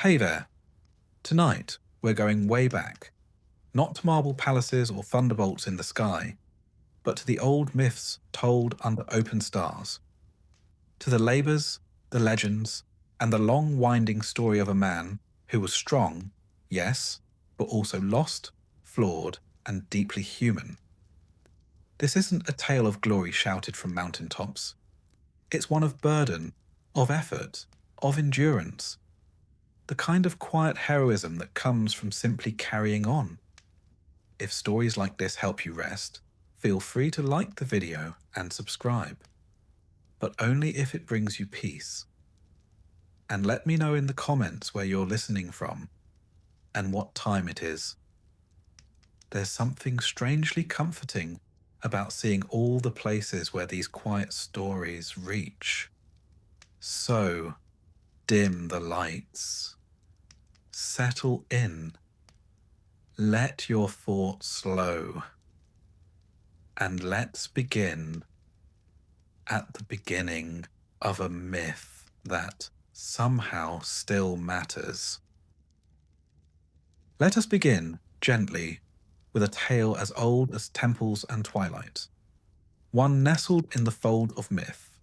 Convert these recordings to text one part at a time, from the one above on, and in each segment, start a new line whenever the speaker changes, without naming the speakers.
Hey there. Tonight, we're going way back. Not to marble palaces or thunderbolts in the sky, but to the old myths told under open stars. To the labours, the legends, and the long winding story of a man who was strong, yes, but also lost, flawed, and deeply human. This isn't a tale of glory shouted from mountaintops. It's one of burden, of effort, of endurance. The kind of quiet heroism that comes from simply carrying on. If stories like this help you rest, feel free to like the video and subscribe. But only if it brings you peace. And let me know in the comments where you're listening from and what time it is. There's something strangely comforting about seeing all the places where these quiet stories reach. So, dim the lights. Settle in. Let your thoughts slow. And let's begin at the beginning of a myth that somehow still matters. Let us begin, gently, with a tale as old as temples and twilight. One nestled in the fold of myth,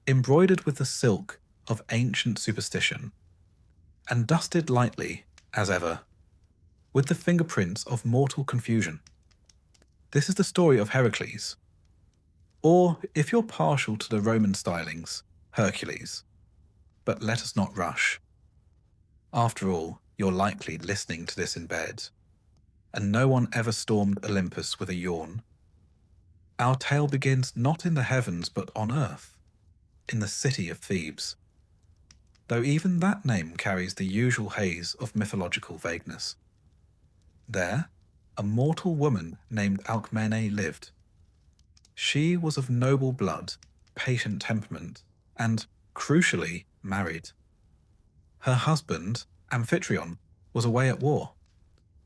embroidered with the silk of ancient superstition, and dusted lightly, as ever, with the fingerprints of mortal confusion. This is the story of Hercules. Or, if you're partial to the Roman stylings, Hercules. But let us not rush. After all, you're likely listening to this in bed, and no one ever stormed Olympus with a yawn. Our tale begins not in the heavens but on earth, in the city of Thebes, though even that name carries the usual haze of mythological vagueness. There, a mortal woman named Alcmene lived. She was of noble blood, patient temperament, and, crucially, married. Her husband, Amphitryon, was away at war,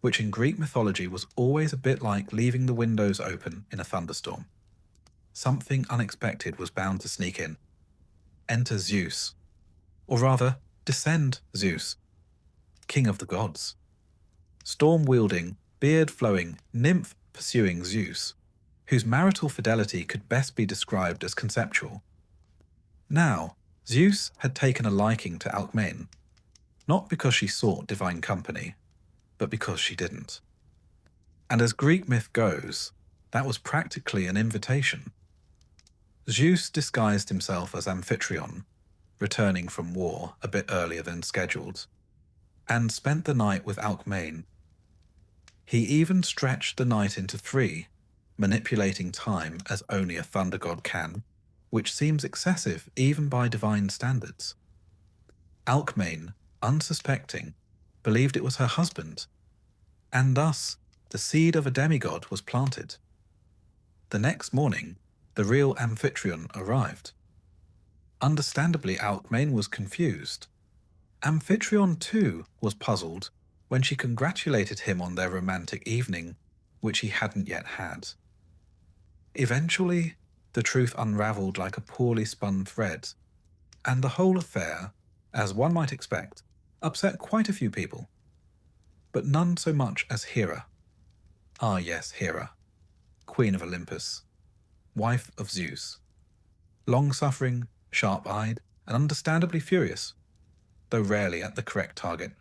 which in Greek mythology was always a bit like leaving the windows open in a thunderstorm. Something unexpected was bound to sneak in. Enter Zeus, or rather, descend Zeus, king of the gods. Storm-wielding, beard-flowing, nymph-pursuing Zeus, whose marital fidelity could best be described as conceptual. Now, Zeus had taken a liking to Alcmene, not because she sought divine company, but because she didn't. And as Greek myth goes, that was practically an invitation. Zeus disguised himself as Amphitryon, returning from war a bit earlier than scheduled, and spent the night with Alcmene. He even stretched the night into 3, manipulating time as only a thunder god can, which seems excessive even by divine standards. Alcmene, unsuspecting, believed it was her husband, and thus the seed of a demigod was planted. The next morning, the real Amphitryon arrived. Understandably, Alcmene was confused. Amphitryon too was puzzled when she congratulated him on their romantic evening, which he hadn't yet had. Eventually, the truth unravelled like a poorly spun thread, and the whole affair, as one might expect, upset quite a few people. But none so much as Hera. Ah yes, Hera, Queen of Olympus, wife of Zeus. Long-suffering, sharp-eyed, and understandably furious, though rarely at the correct target.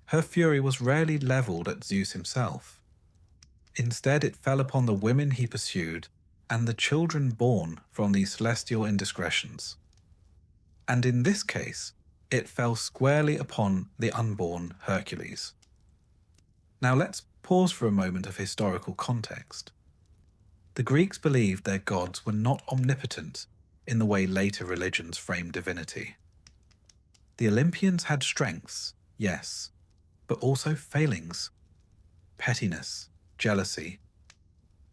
Her fury was rarely levelled at Zeus himself. Instead, it fell upon the women he pursued and the children born from these celestial indiscretions. And in this case, it fell squarely upon the unborn Hercules. Now let's pause for a moment of historical context. The Greeks believed their gods were not omnipotent in the way later religions framed divinity. The Olympians had strengths, yes, but also failings, pettiness, jealousy,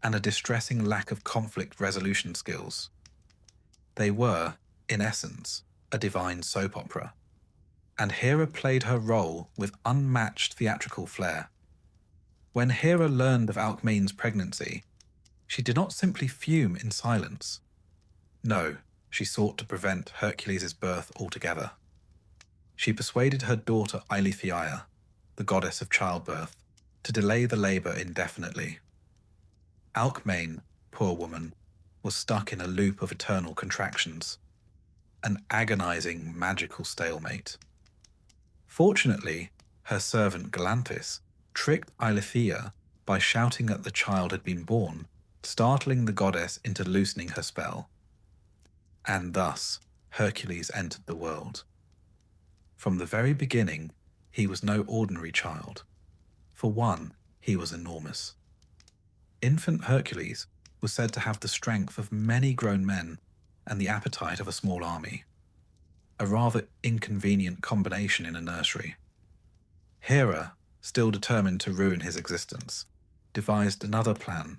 and a distressing lack of conflict resolution skills. They were, in essence, a divine soap opera, and Hera played her role with unmatched theatrical flair. When Hera learned of Alcmene's pregnancy, she did not simply fume in silence. No, she sought to prevent Hercules' birth altogether. she persuaded her daughter Eileithyia, the goddess of childbirth, to delay the labour indefinitely. Alcmain, poor woman, was stuck in a loop of eternal contractions, an agonizing magical stalemate. Fortunately, her servant Galanthis tricked Eileithyia by shouting that the child had been born, startling the goddess into loosening her spell. And thus, Hercules entered the world. From the very beginning, he was no ordinary child. For one, he was enormous. Infant Hercules was said to have the strength of many grown men and the appetite of a small army, a rather inconvenient combination in a nursery. Hera, still determined to ruin his existence, devised another plan.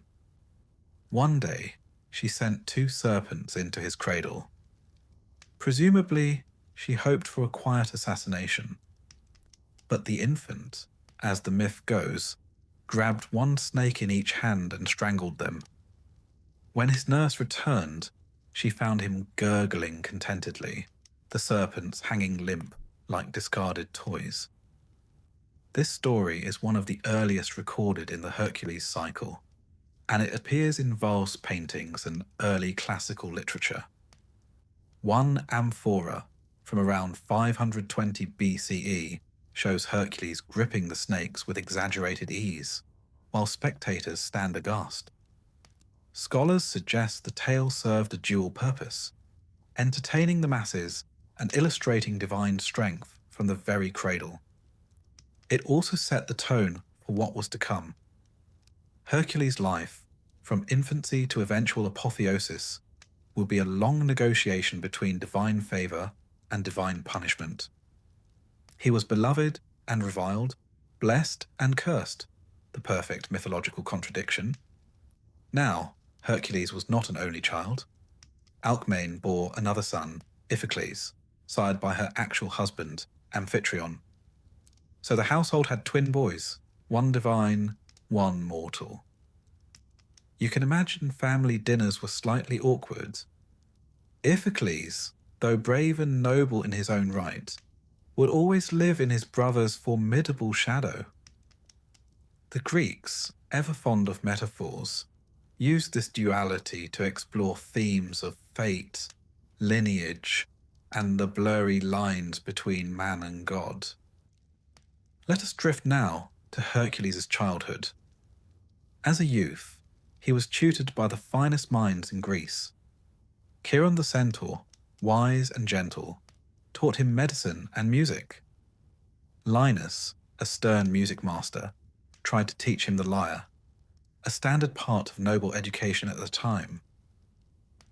One day, she sent 2 serpents into his cradle. Presumably, she hoped for a quiet assassination. But the infant, as the myth goes, grabbed one snake in each hand and strangled them. When his nurse returned, she found him gurgling contentedly, the serpents hanging limp like discarded toys. This story is one of the earliest recorded in the Hercules cycle, and it appears in vase paintings and early classical literature. One amphora from around 520 BCE shows Hercules gripping the snakes with exaggerated ease, while spectators stand aghast. Scholars suggest the tale served a dual purpose, entertaining the masses and illustrating divine strength from the very cradle. It also set the tone for what was to come. Hercules' life, from infancy to eventual apotheosis, will be a long negotiation between divine favour and divine punishment. He was beloved and reviled, blessed and cursed, the perfect mythological contradiction. Now, Hercules was not an only child. Alcmain bore another son, Iphicles, sired by her actual husband, Amphitryon. So the household had twin boys, one divine, one mortal. You can imagine family dinners were slightly awkward. Iphicles, though brave and noble in his own right, would always live in his brother's formidable shadow. The Greeks, ever fond of metaphors, used this duality to explore themes of fate, lineage, and the blurry lines between man and god. Let us drift now to Hercules' childhood. As a youth, he was tutored by the finest minds in Greece. Chiron the centaur, wise and gentle, taught him medicine and music. Linus, a stern music master, tried to teach him the lyre, a standard part of noble education at the time.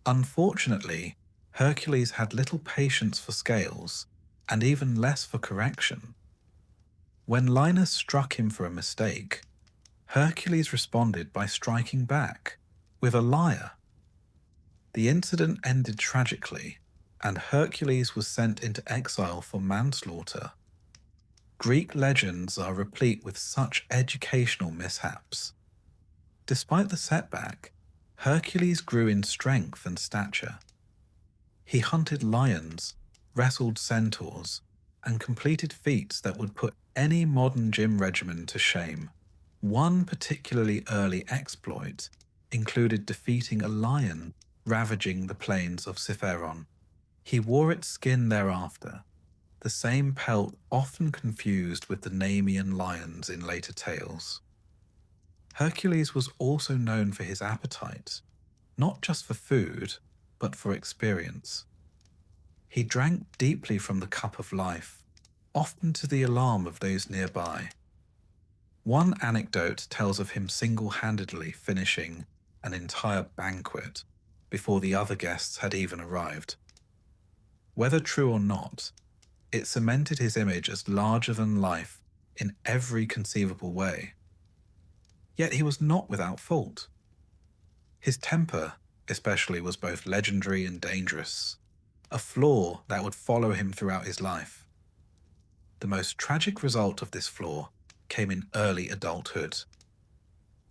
Unfortunately, Hercules had little patience for scales, and even less for correction. When Linus struck him for a mistake, Hercules responded by striking back with a lyre. The incident ended tragically, and Hercules was sent into exile for manslaughter. Greek legends are replete with such educational mishaps. Despite the setback, Hercules grew in strength and stature. He hunted lions, wrestled centaurs, and completed feats that would put any modern gym regimen to shame. One particularly early exploit included defeating a lion ravaging the plains of Cithaeron. He wore its skin thereafter, the same pelt often confused with the Nemean lions in later tales. Hercules was also known for his appetite, not just for food, but for experience. He drank deeply from the cup of life, often to the alarm of those nearby. One anecdote tells of him single-handedly finishing an entire banquet before the other guests had even arrived. Whether true or not, it cemented his image as larger than life in every conceivable way. Yet he was not without fault. His temper, especially, was both legendary and dangerous, a flaw that would follow him throughout his life. The most tragic result of this flaw came in early adulthood.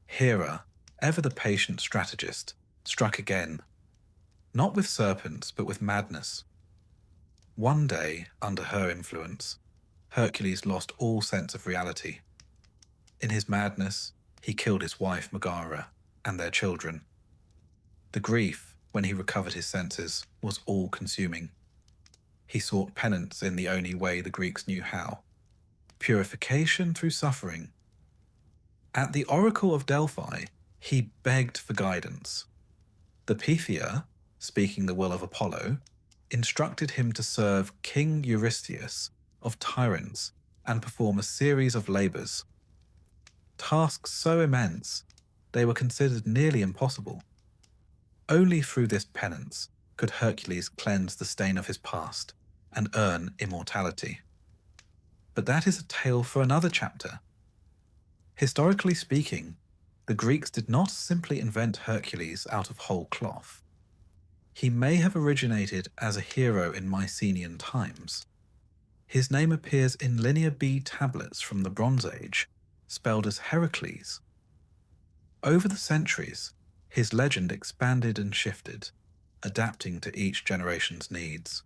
Hera, ever the patient strategist, struck again, not with serpents but with madness. One day, under her influence, Hercules lost all sense of reality. In his madness, he killed his wife Megara and their children. The grief, when he recovered his senses, was all-consuming. He sought penance in the only way the Greeks knew how: purification through suffering. At the Oracle of Delphi, he begged for guidance. The Pythia, speaking the will of Apollo, instructed him to serve King Eurystheus of Tiryns and perform a series of labours. Tasks so immense, they were considered nearly impossible. Only through this penance could Hercules cleanse the stain of his past and earn immortality. But that is a tale for another chapter. Historically speaking, the Greeks did not simply invent Hercules out of whole cloth. He may have originated as a hero in Mycenaean times. His name appears in Linear B tablets from the Bronze Age, spelled as Heracles. Over the centuries, his legend expanded and shifted, adapting to each generation's needs.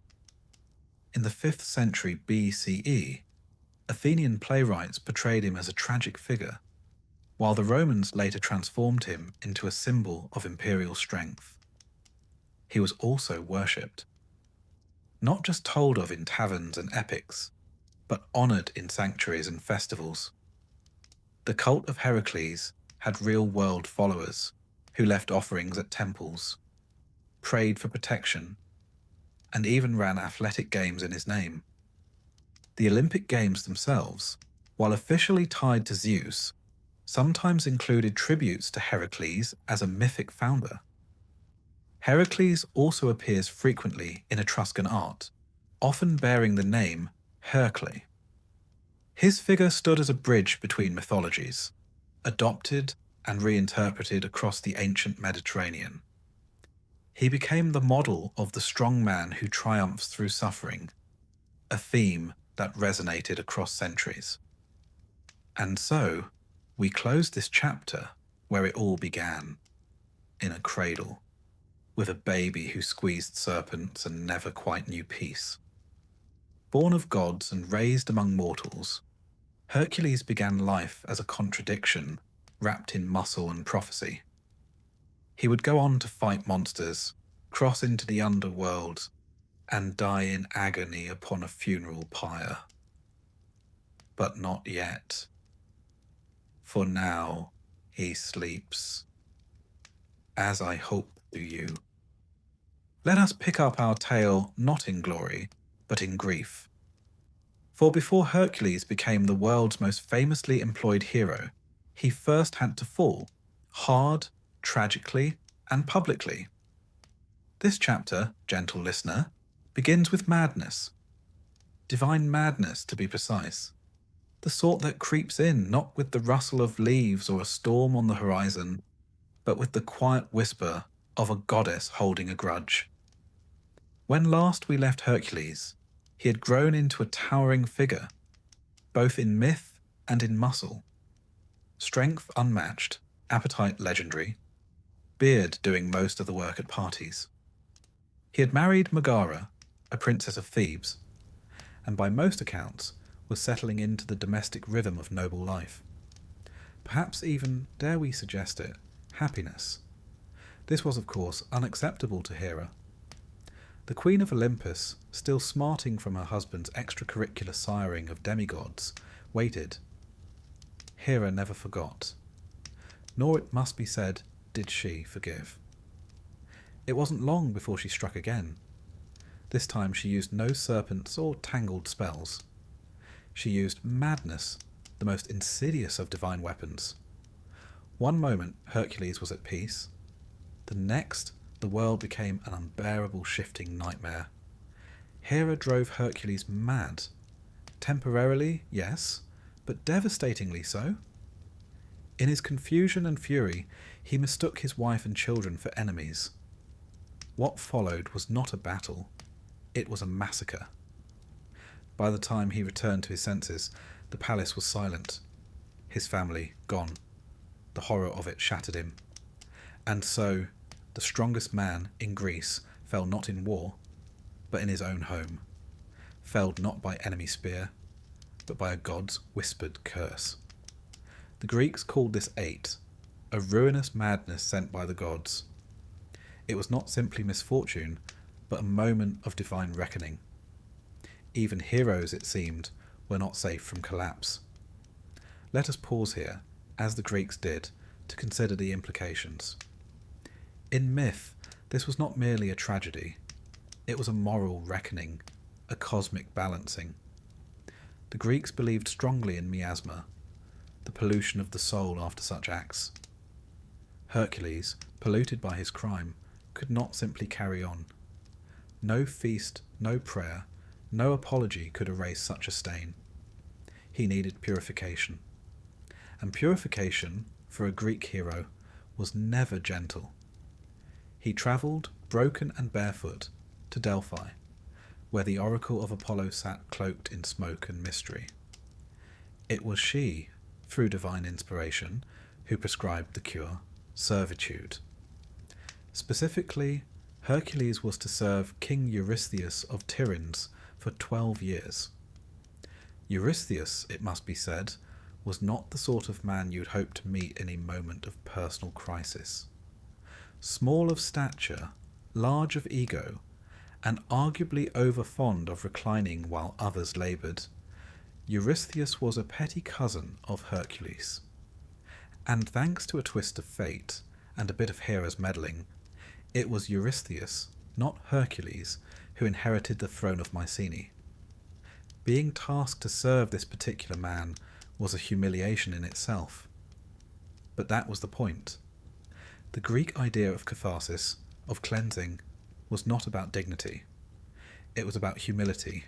In the 5th century BCE, Athenian playwrights portrayed him as a tragic figure, while the Romans later transformed him into a symbol of imperial strength. He was also worshipped, not just told of in taverns and epics, but honoured in sanctuaries and festivals. The cult of Heracles had real-world followers who left offerings at temples, prayed for protection, and even ran athletic games in his name. The Olympic Games themselves, while officially tied to Zeus, sometimes included tributes to Heracles as a mythic founder. Heracles also appears frequently in Etruscan art, often bearing the name Hercle. His figure stood as a bridge between mythologies, adopted and reinterpreted across the ancient Mediterranean. He became the model of the strong man who triumphs through suffering, a theme that resonated across centuries. And so, we close this chapter where it all began, in a cradle, with a baby who squeezed serpents and never quite knew peace. Born of gods and raised among mortals, Hercules began life as a contradiction wrapped in muscle and prophecy. He would go on to fight monsters, cross into the underworld, and die in agony upon a funeral pyre. But not yet. For now he sleeps, as I hope do you. Let us pick up our tale not in glory, but in grief. For before Hercules became the world's most famously employed hero, he first had to fall, hard, tragically, and publicly. This chapter, gentle listener, begins with madness. Divine madness, to be precise. The sort that creeps in not with the rustle of leaves or a storm on the horizon, but with the quiet whisper of a goddess holding a grudge. When last we left Hercules, he had grown into a towering figure, both in myth and in muscle. Strength unmatched, appetite legendary, beard doing most of the work at parties. He had married Megara, a princess of Thebes, and by most accounts was settling into the domestic rhythm of noble life. Perhaps even, dare we suggest it, happiness. This was of course unacceptable to Hera. The Queen of Olympus, still smarting from her husband's extracurricular siring of demigods, waited. Hera never forgot. Nor, it must be said, did she forgive. It wasn't long before she struck again. This time she used no serpents or tangled spells. She used madness, the most insidious of divine weapons. One moment Hercules was at peace. The next, the world became an unbearable shifting nightmare. Hera drove Hercules mad. Temporarily, yes, but devastatingly so. In his confusion and fury, he mistook his wife and children for enemies. What followed was not a battle, it was a massacre. By the time he returned to his senses, the palace was silent. His family gone. The horror of it shattered him. And so, the strongest man in Greece fell not in war, but in his own home. felled not by enemy spear, but by a god's whispered curse. The Greeks called this eight a ruinous madness sent by the gods. It was not simply misfortune, but a moment of divine reckoning. Even heroes, it seemed, were not safe from collapse. Let us pause here, as the Greeks did, to consider the implications. In myth, this was not merely a tragedy. It was a moral reckoning, a cosmic balancing. The Greeks believed strongly in miasma, the pollution of the soul after such acts. Hercules, polluted by his crime, could not simply carry on. No feast, no prayer, no apology could erase such a stain. He needed purification. And purification, for a Greek hero, was never gentle. He travelled, broken and barefoot, to Delphi, where the oracle of Apollo sat cloaked in smoke and mystery. It was she, through divine inspiration, who prescribed the cure, servitude. Specifically, Hercules was to serve King Eurystheus of Tiryns for 12 years. Eurystheus, it must be said, was not the sort of man you'd hope to meet in a moment of personal crisis. Small of stature, large of ego, and arguably over-fond of reclining while others laboured, Eurystheus was a petty cousin of Hercules. And thanks to a twist of fate and a bit of Hera's meddling, it was Eurystheus, not Hercules, who inherited the throne of Mycenae. Being tasked to serve this particular man was a humiliation in itself. But that was the point. The Greek idea of catharsis, of cleansing, was not about dignity. It was about humility,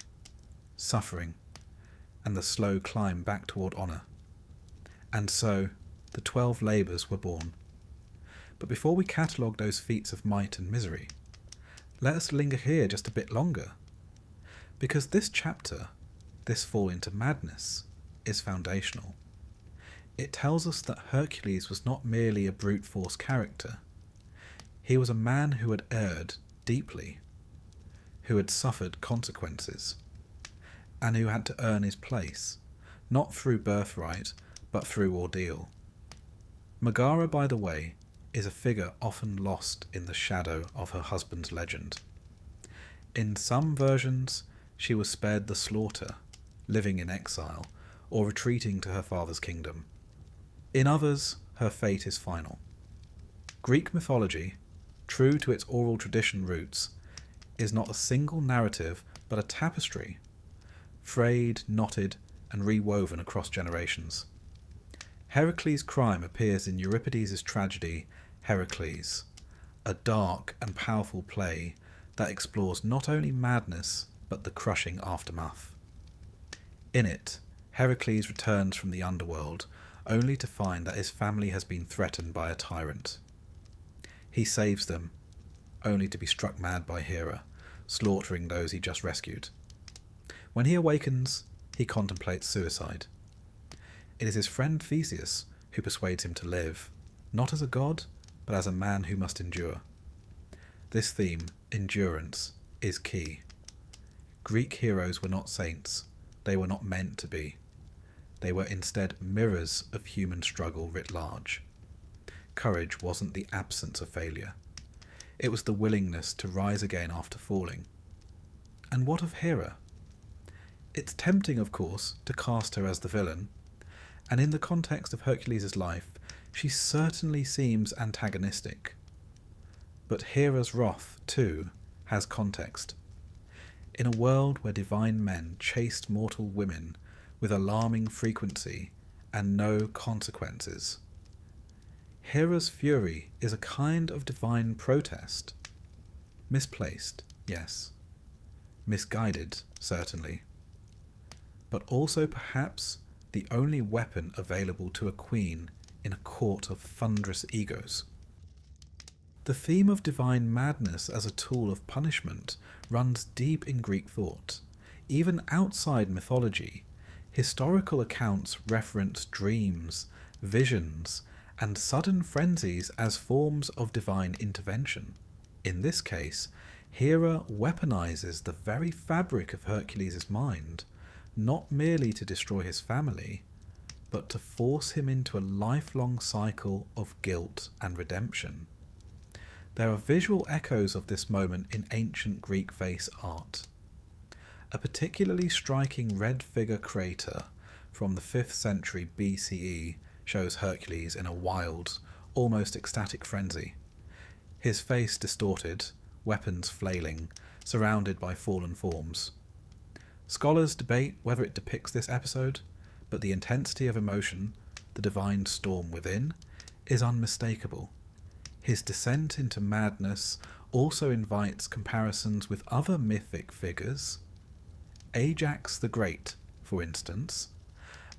suffering, and the slow climb back toward honour. And so, the 12 labours were born. But before we catalogue those feats of might and misery, let us linger here just a bit longer. Because this chapter, this fall into madness, is foundational. It tells us that Hercules was not merely a brute force character. He was a man who had erred deeply, who had suffered consequences, and who had to earn his place, not through birthright, but through ordeal. Megara, by the way, is a figure often lost in the shadow of her husband's legend. In some versions, she was spared the slaughter, living in exile, or retreating to her father's kingdom. In others, her fate is final. Greek mythology, true to its oral tradition roots, is not a single narrative but a tapestry, frayed, knotted, and rewoven across generations. Heracles' crime appears in Euripides' tragedy Hercules, a dark and powerful play that explores not only madness but the crushing aftermath. In it, Heracles returns from the underworld only to find that his family has been threatened by a tyrant. He saves them, only to be struck mad by Hera, slaughtering those he just rescued. When he awakens, he contemplates suicide. It is his friend Theseus who persuades him to live, not as a god, but as a man who must endure. This theme, endurance, is key. Greek heroes were not saints. They were not meant to be. They were instead mirrors of human struggle writ large. Courage wasn't the absence of failure. It was the willingness to rise again after falling. And what of Hera? It's tempting, of course, to cast her as the villain, and in the context of Hercules' life, she certainly seems antagonistic. But Hera's wrath, too, has context. In a world where divine men chased mortal women with alarming frequency and no consequences, Hera's fury is a kind of divine protest. Misplaced, yes. Misguided, certainly. But also perhaps the only weapon available to a queen in a court of thunderous egos. The theme of divine madness as a tool of punishment runs deep in Greek thought. Even outside mythology, historical accounts reference dreams, visions, and sudden frenzies as forms of divine intervention. In this case, Hera weaponizes the very fabric of Hercules' mind, not merely to destroy his family, but to force him into a lifelong cycle of guilt and redemption. There are visual echoes of this moment in ancient Greek vase art. A particularly striking red figure crater from the 5th century BCE shows Hercules in a wild, almost ecstatic frenzy. His face distorted, weapons flailing, surrounded by fallen forms. Scholars debate whether it depicts this episode, but the intensity of emotion, the divine storm within, is unmistakable. His descent into madness also invites comparisons with other mythic figures. Ajax the Great, for instance,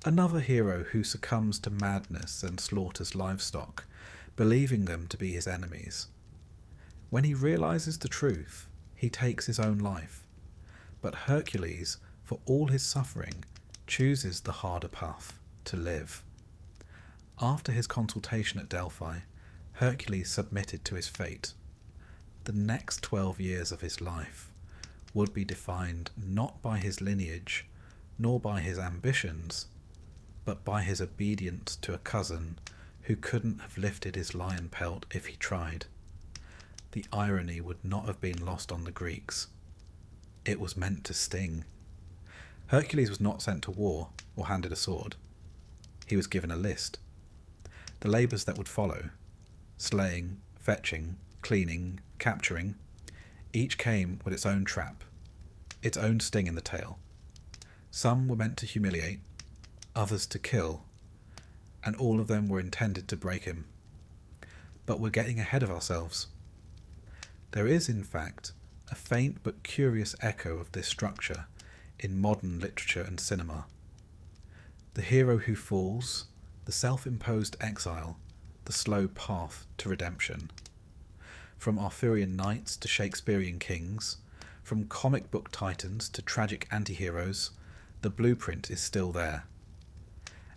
another hero who succumbs to madness and slaughters livestock, believing them to be his enemies. When he realizes the truth, he takes his own life. But Hercules, for all his suffering, chooses the harder path, to live. After his consultation at Delphi, Hercules submitted to his fate. The next 12 years of his life would be defined not by his lineage, nor by his ambitions, but by his obedience to a cousin who couldn't have lifted his lion pelt if he tried. The irony would not have been lost on the Greeks. It was meant to sting. Hercules was not sent to war or handed a sword. He was given a list. The labours that would follow, slaying, fetching, cleaning, capturing, each came with its own trap, its own sting in the tail. Some were meant to humiliate, others to kill, and all of them were intended to break him. But we're getting ahead of ourselves. There is, in fact, a faint but curious echo of this structure in modern literature and cinema. The hero who falls, the self-imposed exile, the slow path to redemption. From Arthurian knights to Shakespearean kings, from comic book titans to tragic anti-heroes, the blueprint is still there.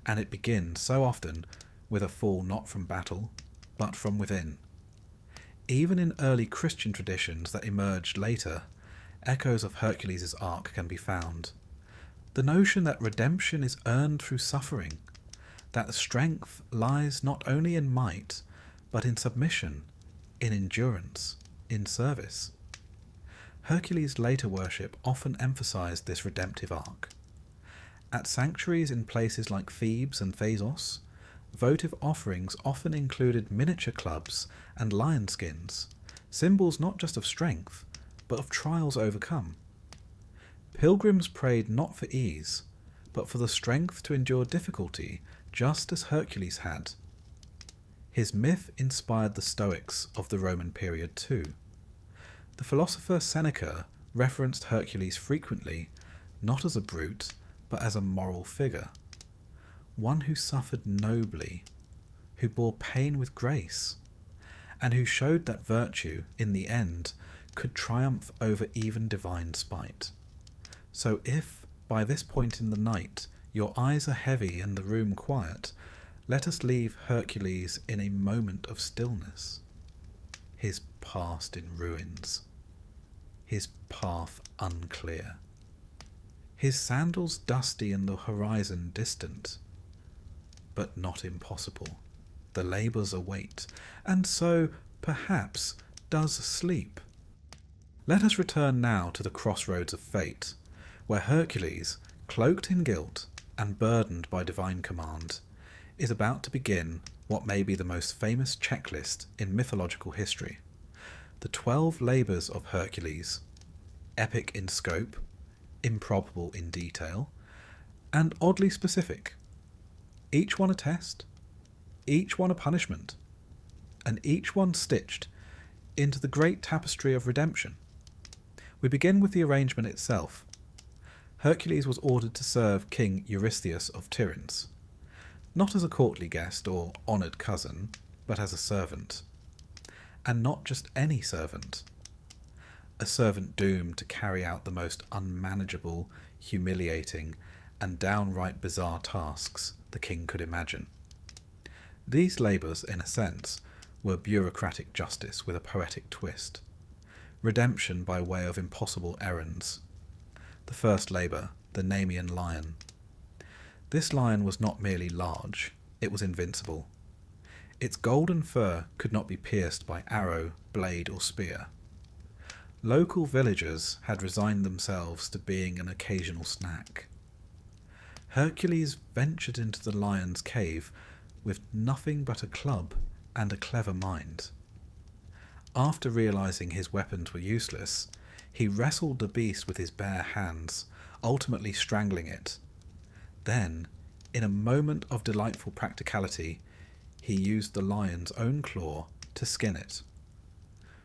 And it begins so often with a fall not from battle, but from within. Even in early Christian traditions that emerged later, echoes of Hercules' arc can be found. The notion that redemption is earned through suffering, that strength lies not only in might, but in submission, in endurance, in service. Hercules' later worship often emphasized this redemptive arc. At sanctuaries in places like Thebes and Thasos, votive offerings often included miniature clubs and lion skins, symbols not just of strength, but of trials overcome. Pilgrims prayed not for ease, but for the strength to endure difficulty, just as Hercules had. His myth inspired the Stoics of the Roman period too. The philosopher Seneca referenced Hercules frequently, not as a brute, but as a moral figure. One who suffered nobly, who bore pain with grace, and who showed that virtue, in the end, could triumph over even divine spite. So if, by this point in the night, your eyes are heavy and the room quiet, let us leave Hercules in a moment of stillness. His past in ruins. His path unclear. His sandals dusty and the horizon distant. But not impossible. The labours await, and so, perhaps, does sleep. Let us return now to the crossroads of fate, where Hercules, cloaked in guilt and burdened by divine command, is about to begin what may be the most famous checklist in mythological history. The 12 labours of Hercules, epic in scope, improbable in detail, and oddly specific. Each one a test, each one a punishment, and each one stitched into the great tapestry of redemption. We begin with the arrangement itself. Hercules was ordered to serve King Eurystheus of Tiryns, not as a courtly guest or honoured cousin, but as a servant. And not just any servant. A servant doomed to carry out the most unmanageable, humiliating, and downright bizarre tasks the king could imagine. These labours, in a sense, were bureaucratic justice with a poetic twist. redemption by way of impossible errands. The first labour, the Nemean lion. This lion was not merely large, it was invincible. Its golden fur could not be pierced by arrow, blade or spear. Local villagers had resigned themselves to being an occasional snack. Hercules ventured into the lion's cave with nothing but a club and a clever mind. After realizing his weapons were useless, he wrestled the beast with his bare hands, ultimately strangling it. Then, in a moment of delightful practicality, he used the lion's own claw to skin it.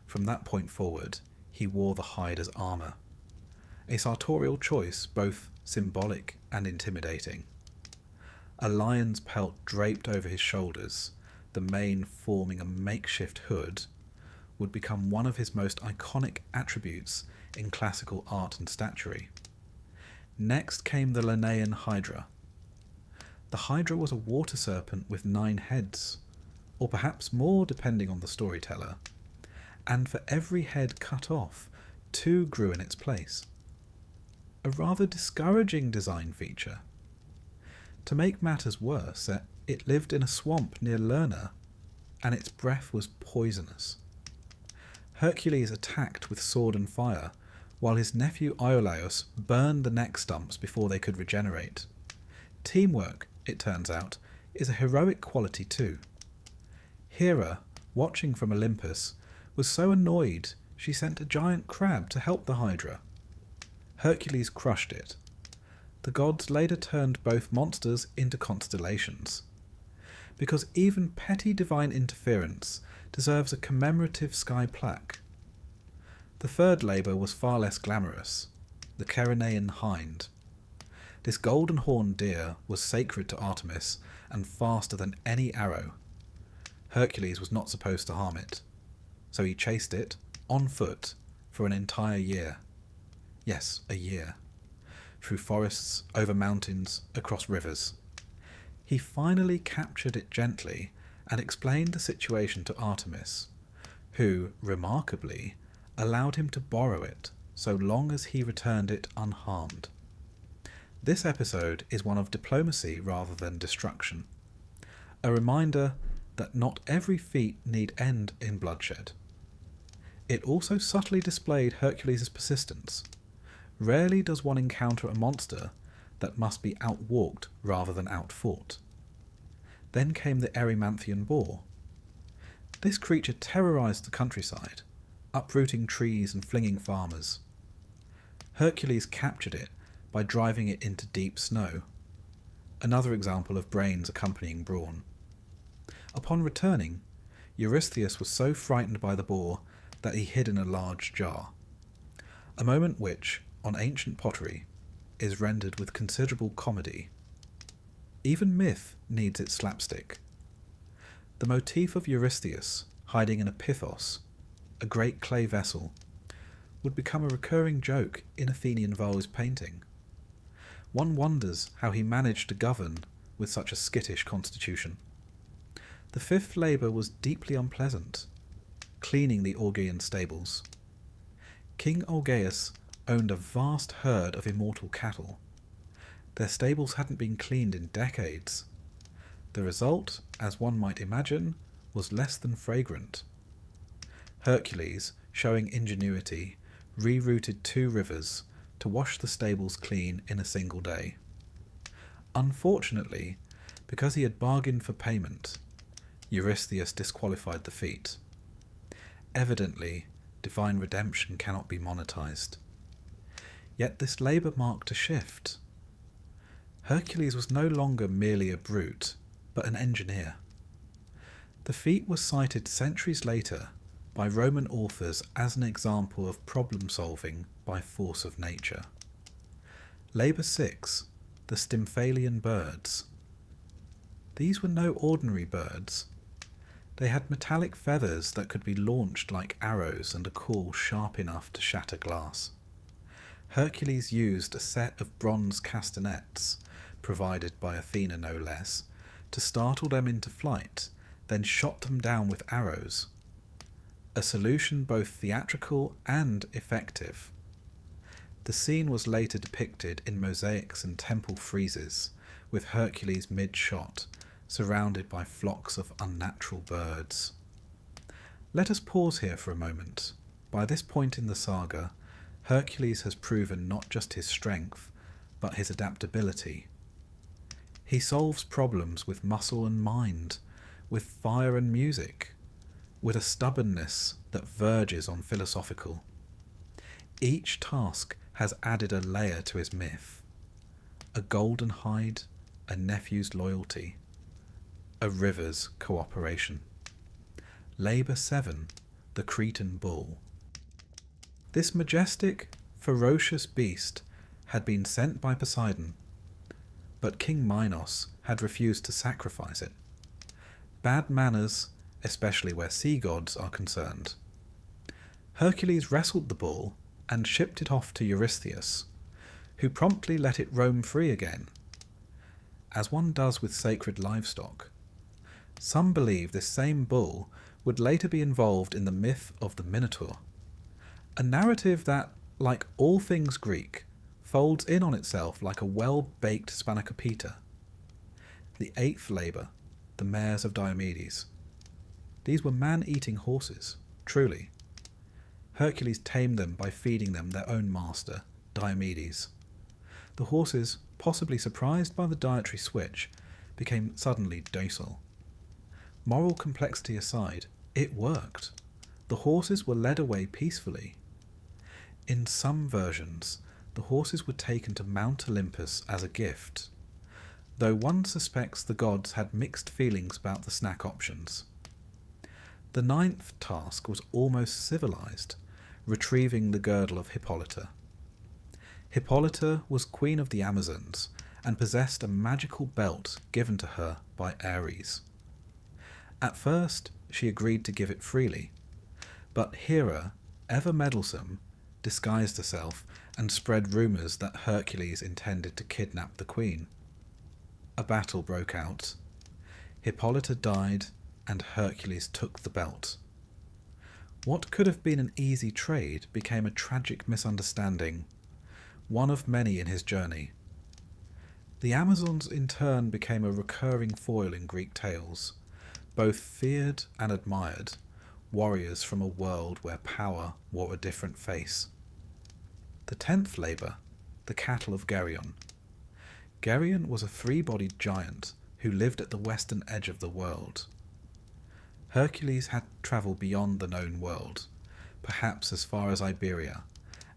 From that point forward, he wore the hide as armour, a sartorial choice both symbolic and intimidating. A lion's pelt draped over his shoulders, the mane forming a makeshift hood, would become one of his most iconic attributes in classical art and statuary. Next came the Linnaean Hydra. The Hydra was a water serpent with 9 heads, or perhaps more depending on the storyteller, and for every head cut off, 2 grew in its place. A rather discouraging design feature. To make matters worse, it lived in a swamp near Lerna, and its breath was poisonous. Hercules attacked with sword and fire, while his nephew Iolaus burned the neck stumps before they could regenerate. Teamwork, it turns out, is a heroic quality too. Hera, watching from Olympus, was so annoyed she sent a giant crab to help the Hydra. Hercules crushed it. The gods later turned both monsters into constellations. Because even petty divine interference deserves a commemorative sky plaque. The third labour was far less glamorous, the Ceryneian hind. This golden-horned deer was sacred to Artemis and faster than any arrow. Hercules was not supposed to harm it, so he chased it, on foot, for an entire year. Yes, a year. Through forests, over mountains, across rivers. He finally captured it gently and explained the situation to Artemis, who, remarkably, allowed him to borrow it so long as he returned it unharmed. This episode is one of diplomacy rather than destruction, a reminder that not every feat need end in bloodshed. It also subtly displayed Hercules' persistence. Rarely does one encounter a monster that must be outwalked rather than outfought. Then came the Erymanthian boar. This creature terrorized the countryside, uprooting trees and flinging farmers. Hercules captured it by driving it into deep snow, another example of brains accompanying brawn. Upon returning, Eurystheus was so frightened by the boar that he hid in a large jar, a moment which, on ancient pottery, is rendered with considerable comedy. Even myth needs its slapstick. The motif of Eurystheus hiding in a pithos, a great clay vessel, would become a recurring joke in Athenian vase painting. One wonders how he managed to govern with such a skittish constitution. The fifth labour was deeply unpleasant, cleaning the Augean stables. King Augeas owned a vast herd of immortal cattle. Their stables hadn't been cleaned in decades. The result, as one might imagine, was less than fragrant. Hercules, showing ingenuity, rerouted 2 rivers to wash the stables clean in a single day. Unfortunately, because he had bargained for payment, Eurystheus disqualified the feat. Evidently, divine redemption cannot be monetized. Yet this labour marked a shift. Hercules was no longer merely a brute, but an engineer. The feat was cited centuries later by Roman authors as an example of problem-solving by force of nature. Labour 6, the Stymphalian birds. These were no ordinary birds. They had metallic feathers that could be launched like arrows and a call sharp enough to shatter glass. Hercules used a set of bronze castanets, provided by Athena no less, to startle them into flight, then shot them down with arrows. a solution both theatrical and effective. The scene was later depicted in mosaics and temple friezes, with Hercules mid-shot, surrounded by flocks of unnatural birds. Let us pause here for a moment. By this point in the saga, Hercules has proven not just his strength, but his adaptability. He solves problems with muscle and mind, with fire and music, with a stubbornness that verges on philosophical. Each task has added a layer to his myth: a golden hide, a nephew's loyalty, a river's cooperation. Labour 7, the Cretan bull. This majestic, ferocious beast had been sent by Poseidon, but King Minos had refused to sacrifice it. Bad manners, especially where sea gods are concerned. Hercules wrestled the bull and shipped it off to Eurystheus, who promptly let it roam free again, as one does with sacred livestock. Some believe this same bull would later be involved in the myth of the Minotaur, a narrative that, like all things Greek, folds in on itself like a well-baked spanakopita. The 8th labour, the mares of Diomedes. These were man-eating horses, truly. Hercules tamed them by feeding them their own master, Diomedes. The horses, possibly surprised by the dietary switch, became suddenly docile. Moral complexity aside, it worked. The horses were led away peacefully. In some versions, the horses were taken to Mount Olympus as a gift, though one suspects the gods had mixed feelings about the snack options. The 9th task was almost civilized, retrieving the girdle of Hippolyta. Hippolyta was queen of the Amazons and possessed a magical belt given to her by Ares. At first, she agreed to give it freely, but Hera, ever meddlesome, disguised herself and spread rumours that Hercules intended to kidnap the queen. A battle broke out. Hippolyta died, and Hercules took the belt. What could have been an easy trade became a tragic misunderstanding, one of many in his journey. The Amazons in turn became a recurring foil in Greek tales, both feared and admired, warriors from a world where power wore a different face. The 10th labour, the cattle of Geryon. Geryon was a 3-bodied giant who lived at the western edge of the world. Hercules had to travel beyond the known world, perhaps as far as Iberia,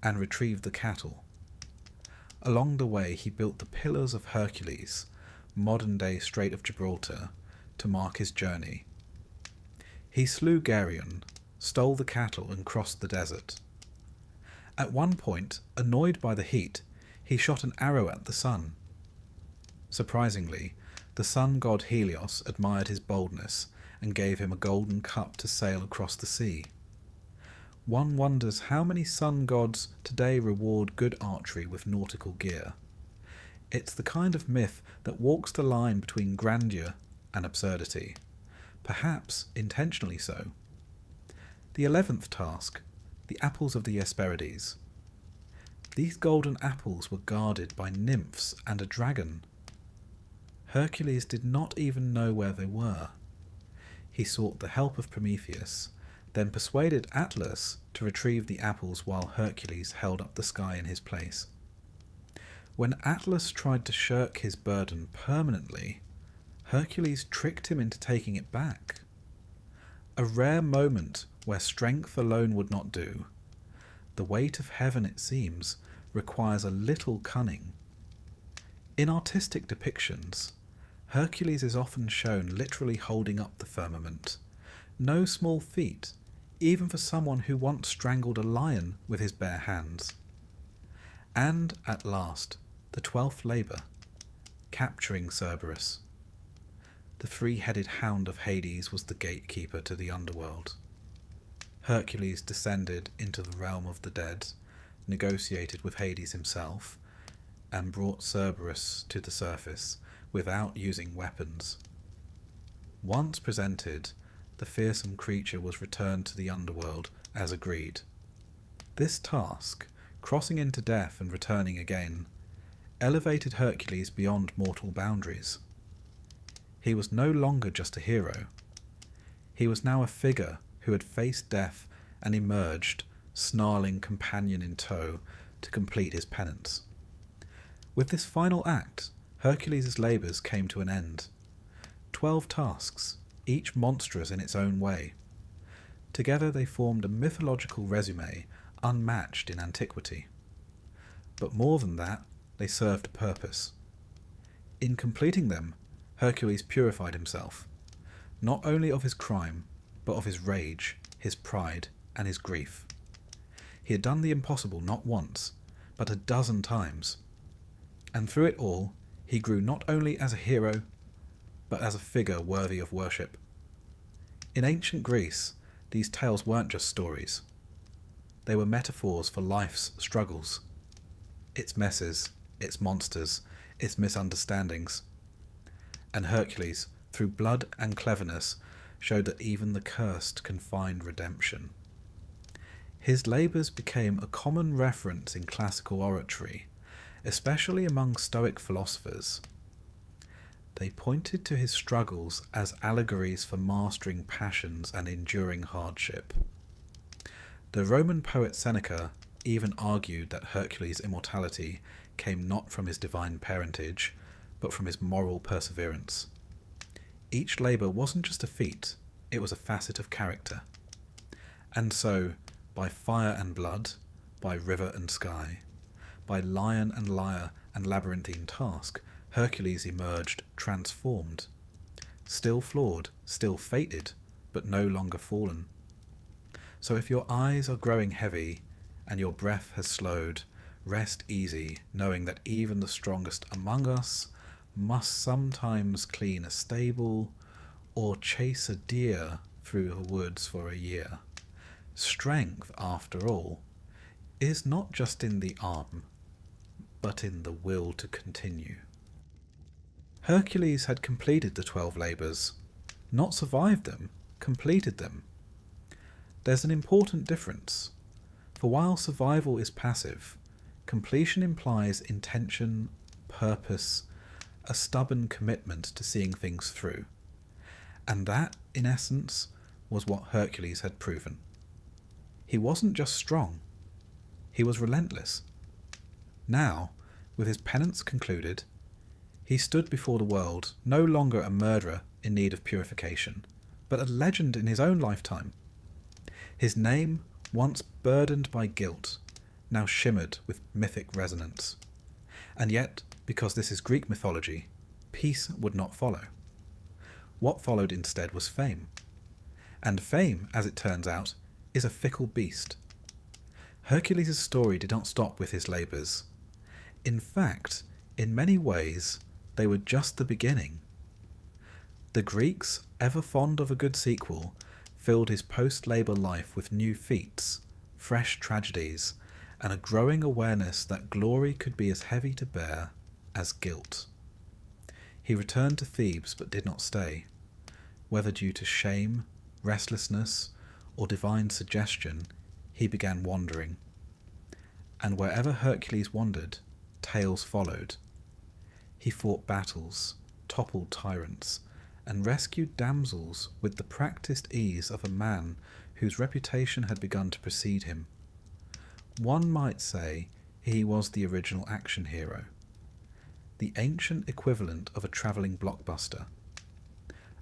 and retrieve the cattle. Along the way he built the Pillars of Hercules, modern-day Strait of Gibraltar, to mark his journey. He slew Geryon, stole the cattle and crossed the desert. At one point, annoyed by the heat, he shot an arrow at the sun. Surprisingly, the sun god Helios admired his boldness and gave him a golden cup to sail across the sea. One wonders how many sun gods today reward good archery with nautical gear. It's the kind of myth that walks the line between grandeur and absurdity, perhaps intentionally so. The 11th task, the apples of the Hesperides. These golden apples were guarded by nymphs and a dragon. Hercules did not even know where they were. He sought the help of Prometheus, then persuaded Atlas to retrieve the apples while Hercules held up the sky in his place. When Atlas tried to shirk his burden permanently, Hercules tricked him into taking it back. A rare moment where strength alone would not do. The weight of heaven, it seems, requires a little cunning. In artistic depictions, Hercules is often shown literally holding up the firmament. No small feat, even for someone who once strangled a lion with his bare hands. And, at last, the 12th labour, capturing Cerberus. The 3-headed hound of Hades was the gatekeeper to the underworld. Hercules descended into the realm of the dead, negotiated with Hades himself, and brought Cerberus to the surface without using weapons. Once presented, the fearsome creature was returned to the underworld as agreed. This task, crossing into death and returning again, elevated Hercules beyond mortal boundaries. He was no longer just a hero. He was now a figure who had faced death and emerged, snarling companion in tow, to complete his penance. With this final act, Hercules' labours came to an end. 12 tasks, each monstrous in its own way. Together they formed a mythological resume unmatched in antiquity. But more than that, they served a purpose. In completing them, Hercules purified himself, not only of his crime, but of his rage, his pride, and his grief. He had done the impossible not once, but a dozen times. And through it all, he grew not only as a hero, but as a figure worthy of worship. In ancient Greece, these tales weren't just stories. They were metaphors for life's struggles, its messes, its monsters, its misunderstandings. And Hercules, through blood and cleverness, showed that even the cursed can find redemption. His labours became a common reference in classical oratory, especially among Stoic philosophers. They pointed to his struggles as allegories for mastering passions and enduring hardship. The Roman poet Seneca even argued that Hercules' immortality came not from his divine parentage, but from his moral perseverance. Each labour wasn't just a feat, it was a facet of character. And so, by fire and blood, by river and sky, by lion and lyre and labyrinthine task, Hercules emerged transformed. Still flawed, still fated, but no longer fallen. So if your eyes are growing heavy, and your breath has slowed, rest easy, knowing that even the strongest among us must sometimes clean a stable, or chase a deer through the woods for a year. Strength, after all, is not just in the arm, but in the will to continue. Hercules had completed the 12 labours, not survived them, completed them. There's an important difference, for while survival is passive, completion implies intention, purpose, a stubborn commitment to seeing things through. And that, in essence, was what Hercules had proven. He wasn't just strong, he was relentless. Now, with his penance concluded, he stood before the world no longer a murderer in need of purification, but a legend in his own lifetime. His name, once burdened by guilt, now shimmered with mythic resonance. And yet, because this is Greek mythology, peace would not follow. What followed instead was fame. And fame, as it turns out, is a fickle beast. Hercules' story did not stop with his labours. In fact, in many ways, they were just the beginning. The Greeks, ever fond of a good sequel, filled his post-labour life with new feats, fresh tragedies, and a growing awareness that glory could be as heavy to bear as guilt. He returned to Thebes but did not stay. Whether due to shame, restlessness, or divine suggestion, he began wandering. And wherever Hercules wandered, tales followed. He fought battles, toppled tyrants, and rescued damsels with the practised ease of a man whose reputation had begun to precede him. One might say he was the original action hero, the ancient equivalent of a travelling blockbuster.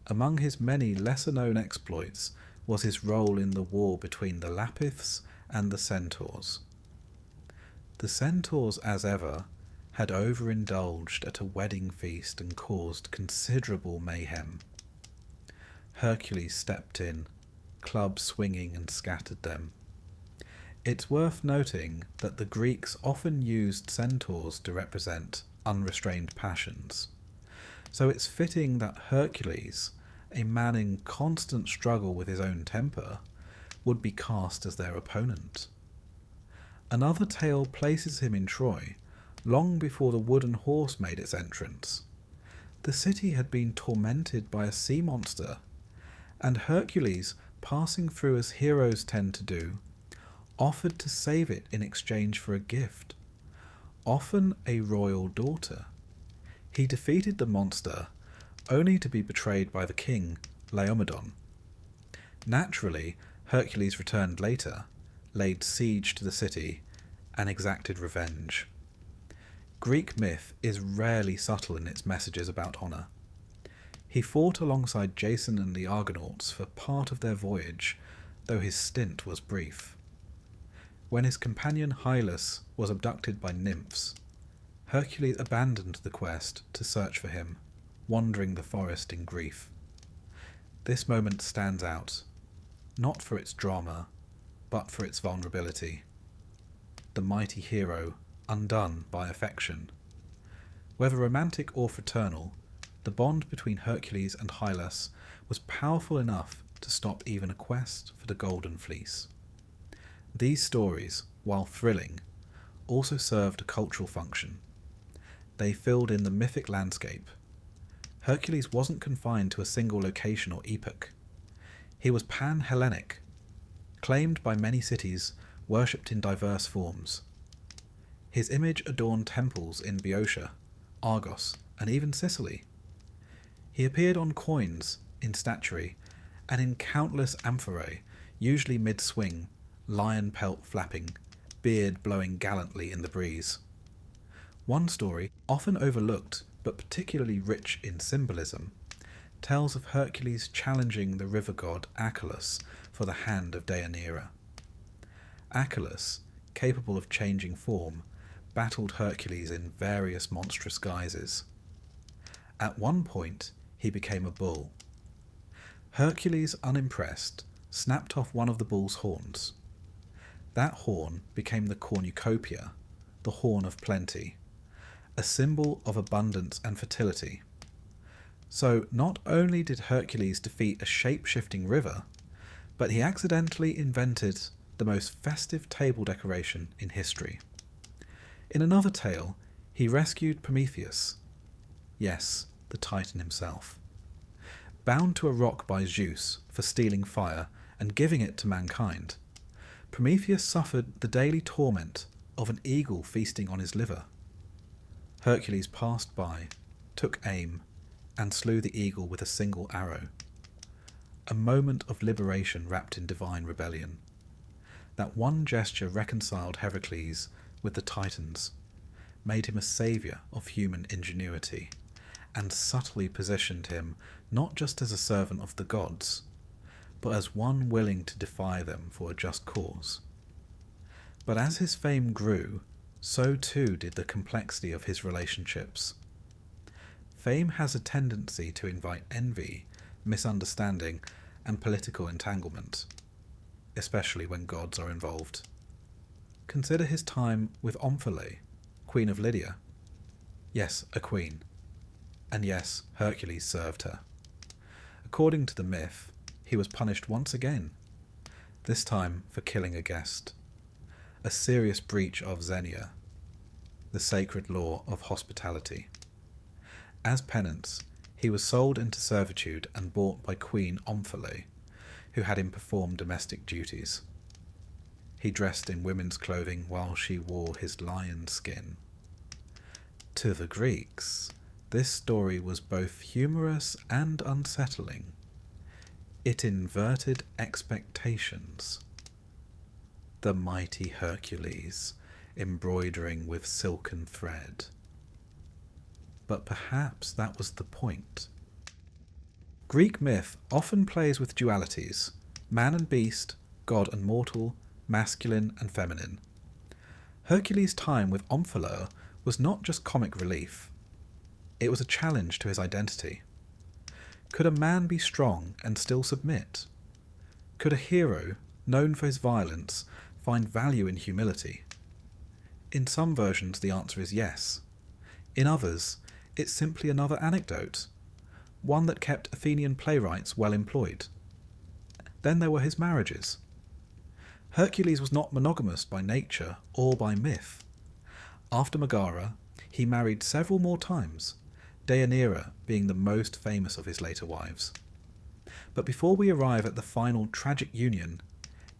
Among his many lesser-known exploits was his role in the war between the Lapiths and the Centaurs. The Centaurs, as ever, had overindulged at a wedding feast and caused considerable mayhem. Hercules stepped in, club swinging, and scattered them. It's worth noting that the Greeks often used centaurs to represent unrestrained passions, so it's fitting that Hercules, a man in constant struggle with his own temper, would be cast as their opponent. Another tale places him in Troy, long before the wooden horse made its entrance. The city had been tormented by a sea monster, and Hercules, passing through as heroes tend to do, offered to save it in exchange for a gift, often a royal daughter. He defeated the monster, only to be betrayed by the king, Laomedon. Naturally, Hercules returned later, laid siege to the city, and exacted revenge. Greek myth is rarely subtle in its messages about honour. He fought alongside Jason and the Argonauts for part of their voyage, though his stint was brief. When his companion Hylas was abducted by nymphs, Hercules abandoned the quest to search for him, wandering the forest in grief. This moment stands out, not for its drama, but for its vulnerability. The mighty hero undone by affection. Whether romantic or fraternal, the bond between Hercules and Hylas was powerful enough to stop even a quest for the Golden Fleece. These stories, while thrilling, also served a cultural function. They filled in the mythic landscape. Hercules wasn't confined to a single location or epoch. He was pan-Hellenic, claimed by many cities, worshipped in diverse forms. His image adorned temples in Boeotia, Argos, and even Sicily. He appeared on coins, in statuary, and in countless amphorae, usually mid-swing, lion pelt flapping, beard blowing gallantly in the breeze. One story, often overlooked but particularly rich in symbolism, tells of Hercules challenging the river god Achelous for the hand of Deianira. Achelous, capable of changing form, battled Hercules in various monstrous guises. At one point, he became a bull. Hercules, unimpressed, snapped off one of the bull's horns. That horn became the cornucopia, the horn of plenty, a symbol of abundance and fertility. So not only did Hercules defeat a shape-shifting river, but he accidentally invented the most festive table decoration in history. In another tale, he rescued Prometheus, yes, the Titan himself. Bound to a rock by Zeus for stealing fire and giving it to mankind, Prometheus suffered the daily torment of an eagle feasting on his liver. Hercules passed by, took aim, and slew the eagle with a single arrow. A moment of liberation wrapped in divine rebellion. That one gesture reconciled Heracles with the Titans, made him a saviour of human ingenuity, and subtly positioned him not just as a servant of the gods, but as one willing to defy them for a just cause. But as his fame grew, so too did the complexity of his relationships. Fame has a tendency to invite envy, misunderstanding, and political entanglement, especially when gods are involved. Consider his time with Omphale, Queen of Lydia. Yes, a queen. And yes, Hercules served her. According to the myth, he was punished once again, this time for killing a guest. A serious breach of Xenia, the sacred law of hospitality. As penance, he was sold into servitude and bought by Queen Omphale, who had him perform domestic duties. He dressed in women's clothing while she wore his lion skin. To the Greeks, this story was both humorous and unsettling. It inverted expectations. The mighty Hercules, embroidering with silken thread. But perhaps that was the point. Greek myth often plays with dualities, man and beast, god and mortal, masculine and feminine. Hercules' time with Omphale was not just comic relief. It was a challenge to his identity. Could a man be strong and still submit? Could a hero, known for his violence, find value in humility? In some versions the answer is yes. In others, it's simply another anecdote, one that kept Athenian playwrights well employed. Then there were his marriages. Hercules was not monogamous by nature or by myth. After Megara, he married several more times, Deianira being the most famous of his later wives. But before we arrive at the final tragic union,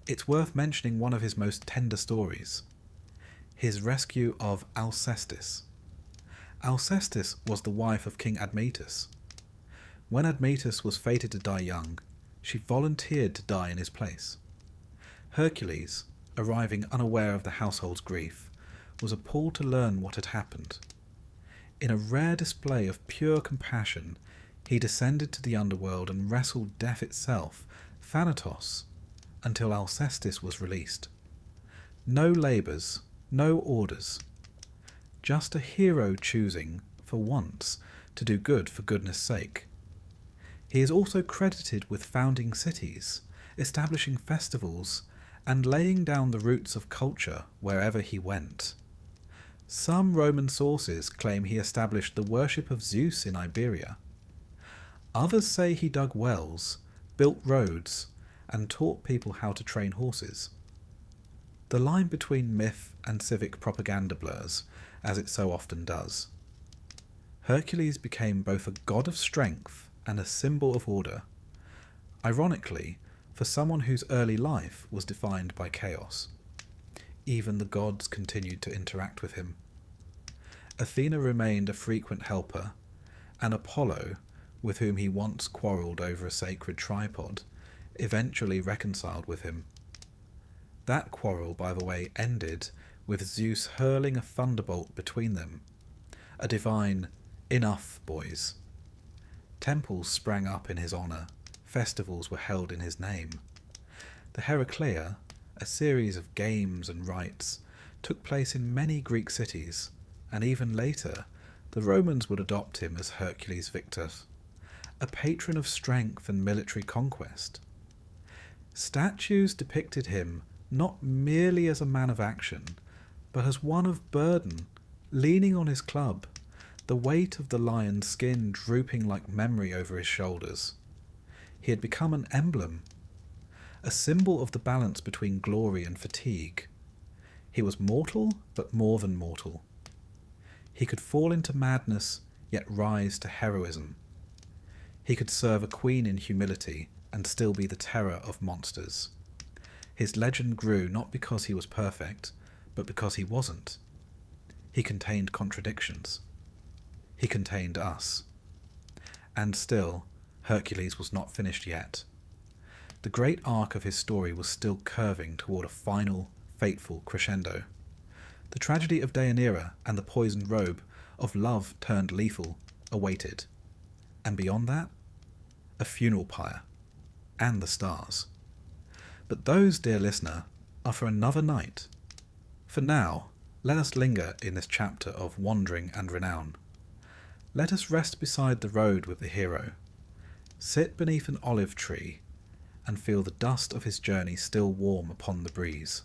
it's worth mentioning one of his most tender stories, his rescue of Alcestis. Alcestis was the wife of King Admetus. When Admetus was fated to die young, she volunteered to die in his place. Hercules, arriving unaware of the household's grief, was appalled to learn what had happened. In a rare display of pure compassion, he descended to the underworld and wrestled death itself, Thanatos, until Alcestis was released. No labours, no orders. Just a hero choosing, for once, to do good for goodness' sake. He is also credited with founding cities, establishing festivals, and laying down the roots of culture wherever he went. Some Roman sources claim he established the worship of Zeus in Iberia. Others say he dug wells, built roads, and taught people how to train horses. The line between myth and civic propaganda blurs, as it so often does. Hercules became both a god of strength and a symbol of order, ironically, for someone whose early life was defined by chaos. Even the gods continued to interact with him. Athena remained a frequent helper, and Apollo, with whom he once quarrelled over a sacred tripod, eventually reconciled with him. That quarrel, by the way, ended with Zeus hurling a thunderbolt between them, a divine "enough, boys." Temples sprang up in his honour, festivals were held in his name. The Heraclea, a series of games and rites, took place in many Greek cities, and even later the Romans would adopt him as Hercules Victus, a patron of strength and military conquest. Statues depicted him not merely as a man of action, but as one of burden, leaning on his club, the weight of the lion's skin drooping like memory over his shoulders. He had become an emblem, a symbol of the balance between glory and fatigue. He was mortal, but more than mortal. He could fall into madness, yet rise to heroism. He could serve a queen in humility and still be the terror of monsters. His legend grew not because he was perfect, but because he wasn't. He contained contradictions. He contained us. And still, Hercules was not finished yet. The great arc of his story was still curving toward a final, fateful crescendo. The tragedy of Deianira and the poisoned robe, of love turned lethal, awaited. And beyond that, a funeral pyre, and the stars. But those, dear listener, are for another night. For now, let us linger in this chapter of wandering and renown. Let us rest beside the road with the hero, sit beneath an olive tree, and feel the dust of his journey still warm upon the breeze.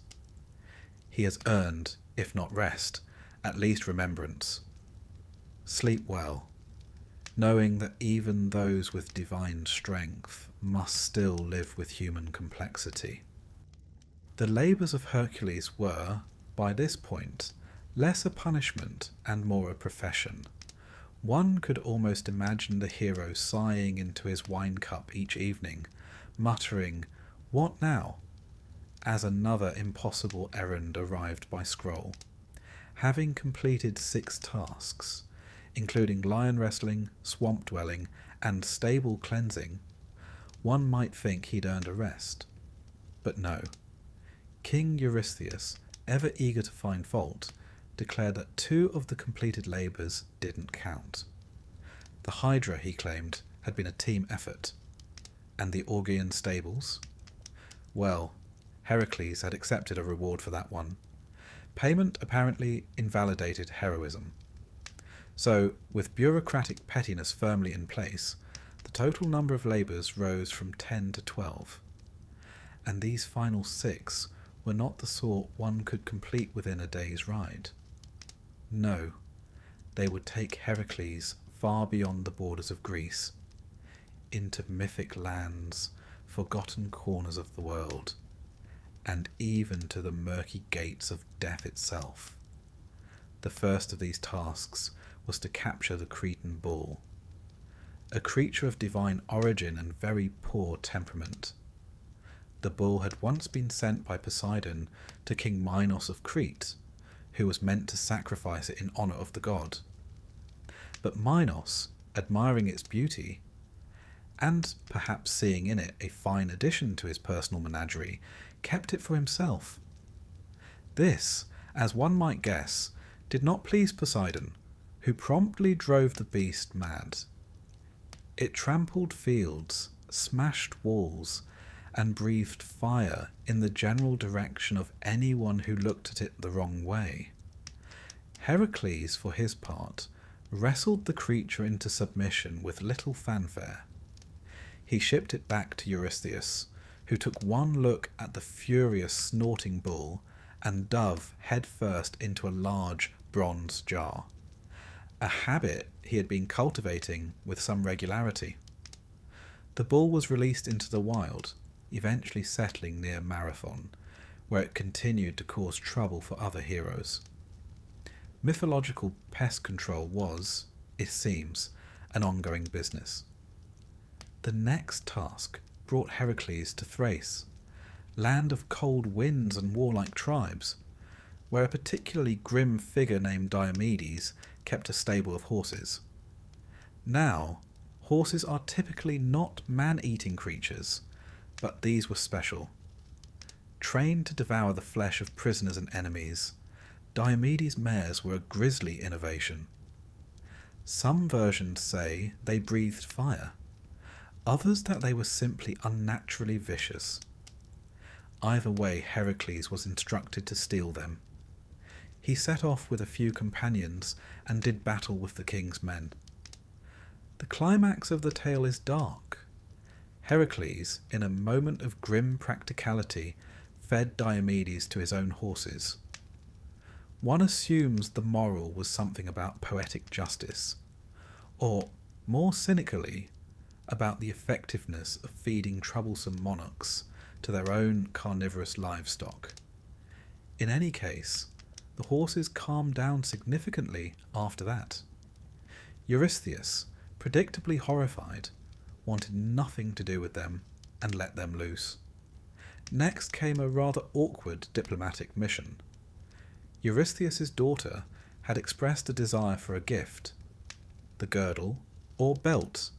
He has earned, if not rest, at least remembrance. Sleep well, knowing that even those with divine strength must still live with human complexity. The labours of Hercules were, by this point, less a punishment and more a profession. One could almost imagine the hero sighing into his wine cup each evening, muttering, "What now?" as another impossible errand arrived by scroll. Having completed 6 tasks, including lion wrestling, swamp dwelling, and stable cleansing, one might think he'd earned a rest. But no. King Eurystheus, ever eager to find fault, declared that 2 of the completed labours didn't count. The Hydra, he claimed, had been a team effort. And the Augean stables? Well, Heracles had accepted a reward for that one. Payment apparently invalidated heroism. So, with bureaucratic pettiness firmly in place, the total number of labours rose from 10 to 12. And these final 6 were not the sort one could complete within a day's ride. No, they would take Heracles far beyond the borders of Greece, into mythic lands, forgotten corners of the world, and even to the murky gates of death itself. The first of these tasks was to capture the Cretan bull. a creature of divine origin and very poor temperament. The bull had once been sent by Poseidon to King Minos of Crete, who was meant to sacrifice it in honour of the god. But Minos, admiring its beauty, and perhaps seeing in it a fine addition to his personal menagerie, kept it for himself. This, as one might guess, did not please Poseidon, who promptly drove the beast mad. It trampled fields, smashed walls, and breathed fire in the general direction of anyone who looked at it the wrong way. Hercules, for his part, wrestled the creature into submission with little fanfare. He shipped it back to Eurystheus, who took one look at the furious snorting bull and dove head first into a large bronze jar, a habit he had been cultivating with some regularity. The bull was released into the wild, eventually settling near Marathon, where it continued to cause trouble for other heroes. Mythological pest control was, it seems, an ongoing business. The next task brought Hercules to Thrace, land of cold winds and warlike tribes, where a particularly grim figure named Diomedes kept a stable of horses. Now, horses are typically not man-eating creatures, but these were special. Trained to devour the flesh of prisoners and enemies, Diomedes' mares were a grisly innovation. Some versions say they breathed fire, others that they were simply unnaturally vicious. Either way, Hercules was instructed to steal them. He set off with a few companions and did battle with the king's men. The climax of the tale is dark. Hercules, in a moment of grim practicality, fed Diomedes to his own horses. One assumes the moral was something about poetic justice, or, more cynically, about the effectiveness of feeding troublesome monarchs to their own carnivorous livestock. In any case, the horses calmed down significantly after that. Eurystheus, predictably horrified, wanted nothing to do with them and let them loose. Next came a rather awkward diplomatic mission. Eurystheus' daughter had expressed a desire for a gift, the girdle, or belt,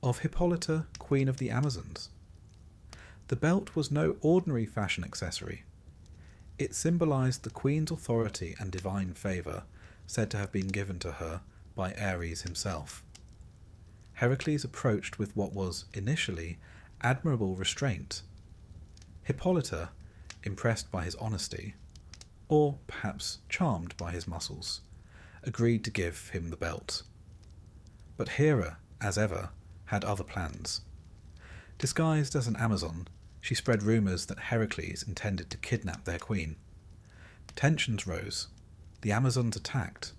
of Hippolyta, Queen of the Amazons. The belt was no ordinary fashion accessory. It symbolized the queen's authority and divine favor, said to have been given to her by Ares himself. Hercules approached with what was, initially, admirable restraint. Hippolyta, impressed by his honesty, or perhaps charmed by his muscles, agreed to give him the belt. But Hera, as ever, had other plans. Disguised as an Amazon, she spread rumours that Hercules intended to kidnap their queen. Tensions rose. The Amazons attacked.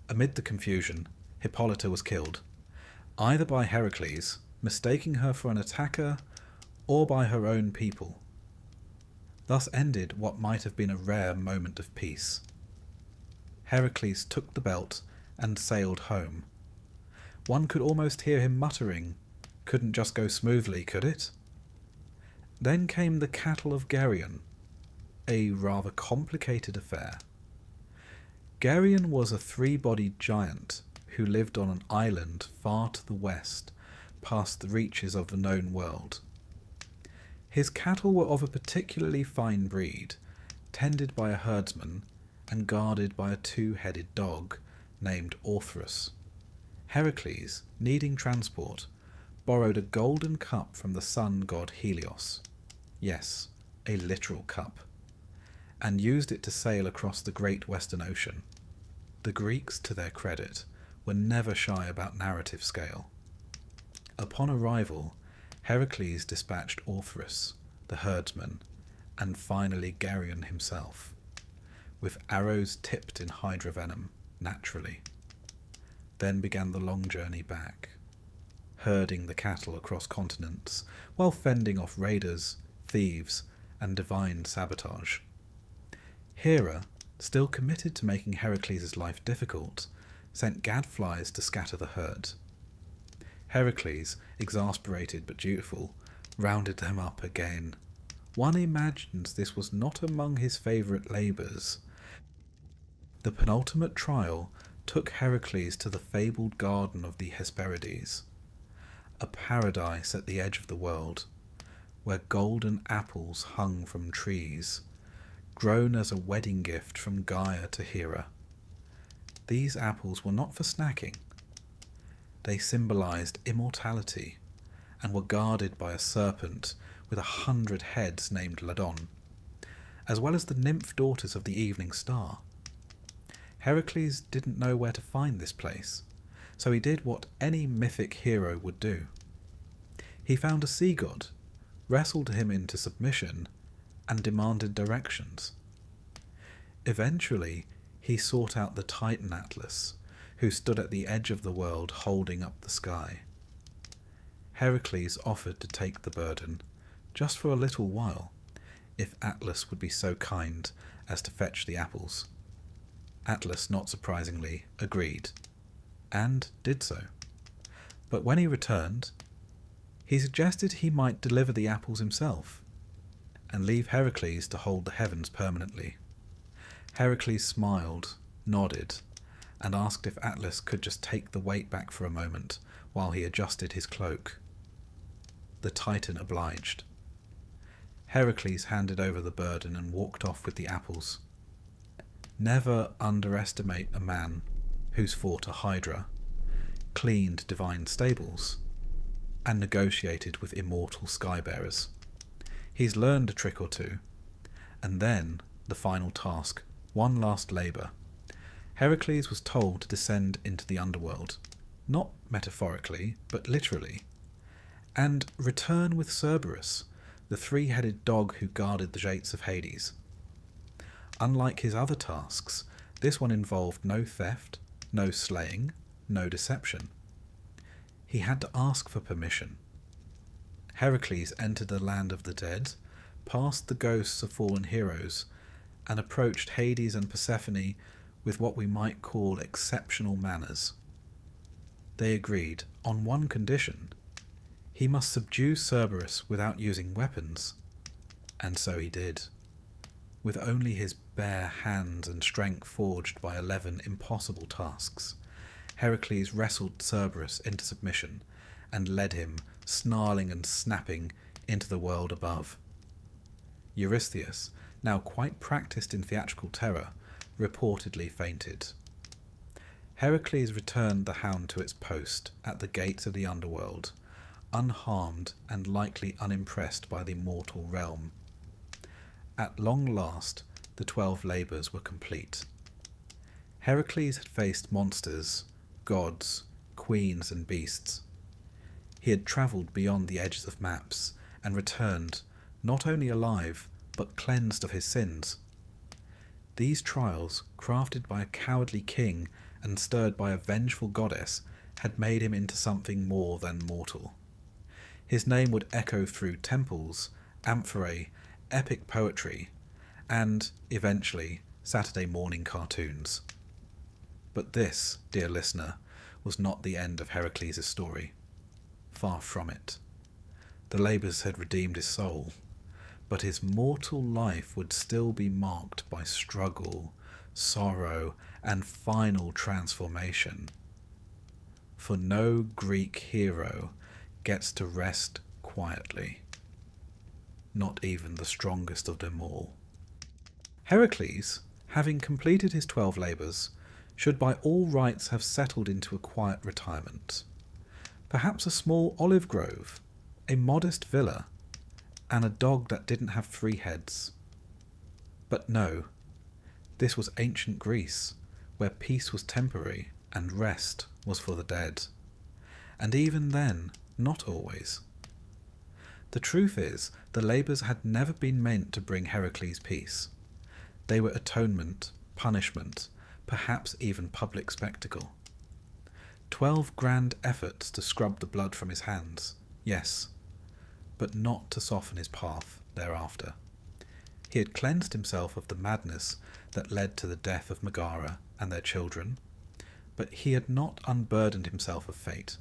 Amid the confusion, Hippolyta was killed, either by Hercules, mistaking her for an attacker, or by her own people. Thus ended what might have been a rare moment of peace. Hercules took the belt and sailed home. One could almost hear him muttering, "Couldn't just go smoothly, could it?" Then came the cattle of Geryon, a rather complicated affair. Geryon was a three-bodied giant who lived on an island far to the west, past the reaches of the known world. His cattle were of a particularly fine breed, tended by a herdsman and guarded by a two-headed dog named Orthrus. Hercules, needing transport, borrowed a golden cup from the sun god Helios. Yes, a literal cup, and used it to sail across the great Western Ocean. The Greeks, to their credit, were never shy about narrative scale. Upon arrival, Hercules dispatched Orthrus, the herdsman, and finally Geryon himself, with arrows tipped in hydra venom, naturally. Then began the long journey back, herding the cattle across continents, while fending off raiders, thieves, and divine sabotage. Hera, still committed to making Heracles' life difficult, sent gadflies to scatter the herd. Heracles, exasperated but dutiful, rounded them up again. One imagines this was not among his favourite labours. The penultimate trial took Heracles to the fabled garden of the Hesperides, a paradise at the edge of the world, where golden apples hung from trees, grown as a wedding gift from Gaia to Hera. These apples were not for snacking. They symbolized immortality and were guarded by a serpent with 100 heads named Ladon, as well as the nymph daughters of the evening star. Heracles didn't know where to find this place, so he did what any mythic hero would do. He found a sea god, wrestled him into submission, and demanded directions. Eventually, he sought out the Titan Atlas, who stood at the edge of the world holding up the sky. Heracles offered to take the burden, just for a little while, if Atlas would be so kind as to fetch the apples. Atlas, not surprisingly, agreed, and did so. But when he returned, he suggested he might deliver the apples himself, and leave Heracles to hold the heavens permanently. Heracles smiled, nodded, and asked if Atlas could just take the weight back for a moment while he adjusted his cloak. The Titan obliged. Heracles handed over the burden and walked off with the apples. Never underestimate a man who's fought a hydra, cleaned divine stables, and negotiated with immortal skybearers. He's learned a trick or two, and then the final task, one last labour. Heracles was told to descend into the underworld, not metaphorically, but literally, and return with Cerberus, the three-headed dog who guarded the gates of Hades. Unlike his other tasks, this one involved no theft, no slaying, no deception. He had to ask for permission. Heracles entered the land of the dead, passed the ghosts of fallen heroes, and approached Hades and Persephone with what we might call exceptional manners. They agreed on one condition: he must subdue Cerberus without using weapons, and so he did. With only his bare hands and strength forged by 11 impossible tasks, Heracles wrestled Cerberus into submission and led him, snarling and snapping, into the world above. Eurystheus, now quite practiced in theatrical terror, reportedly fainted. Heracles returned the hound to its post at the gates of the underworld, unharmed and likely unimpressed by the mortal realm. At long last, the 12 labours were complete. Heracles had faced monsters, gods, queens and beasts. He had travelled beyond the edges of maps and returned, not only alive, but cleansed of his sins. These trials, crafted by a cowardly king and stirred by a vengeful goddess, had made him into something more than mortal. His name would echo through temples, amphorae, epic poetry, and, eventually, Saturday morning cartoons. But this, dear listener, was not the end of Heracles' story. Far from it. The labours had redeemed his soul, but his mortal life would still be marked by struggle, sorrow, and final transformation. For no Greek hero gets to rest quietly. Not even the strongest of them all. Heracles, having completed his 12 labours, should by all rights have settled into a quiet retirement. Perhaps a small olive grove, a modest villa, and a dog that didn't have 3 heads. But no, this was ancient Greece, where peace was temporary and rest was for the dead. And even then, not always. The truth is, the labours had never been meant to bring Heracles peace. They were atonement, punishment, perhaps even public spectacle. 12 grand efforts to scrub the blood from his hands, yes, but not to soften his path thereafter. He had cleansed himself of the madness that led to the death of Megara and their children, but he had not unburdened himself of fate.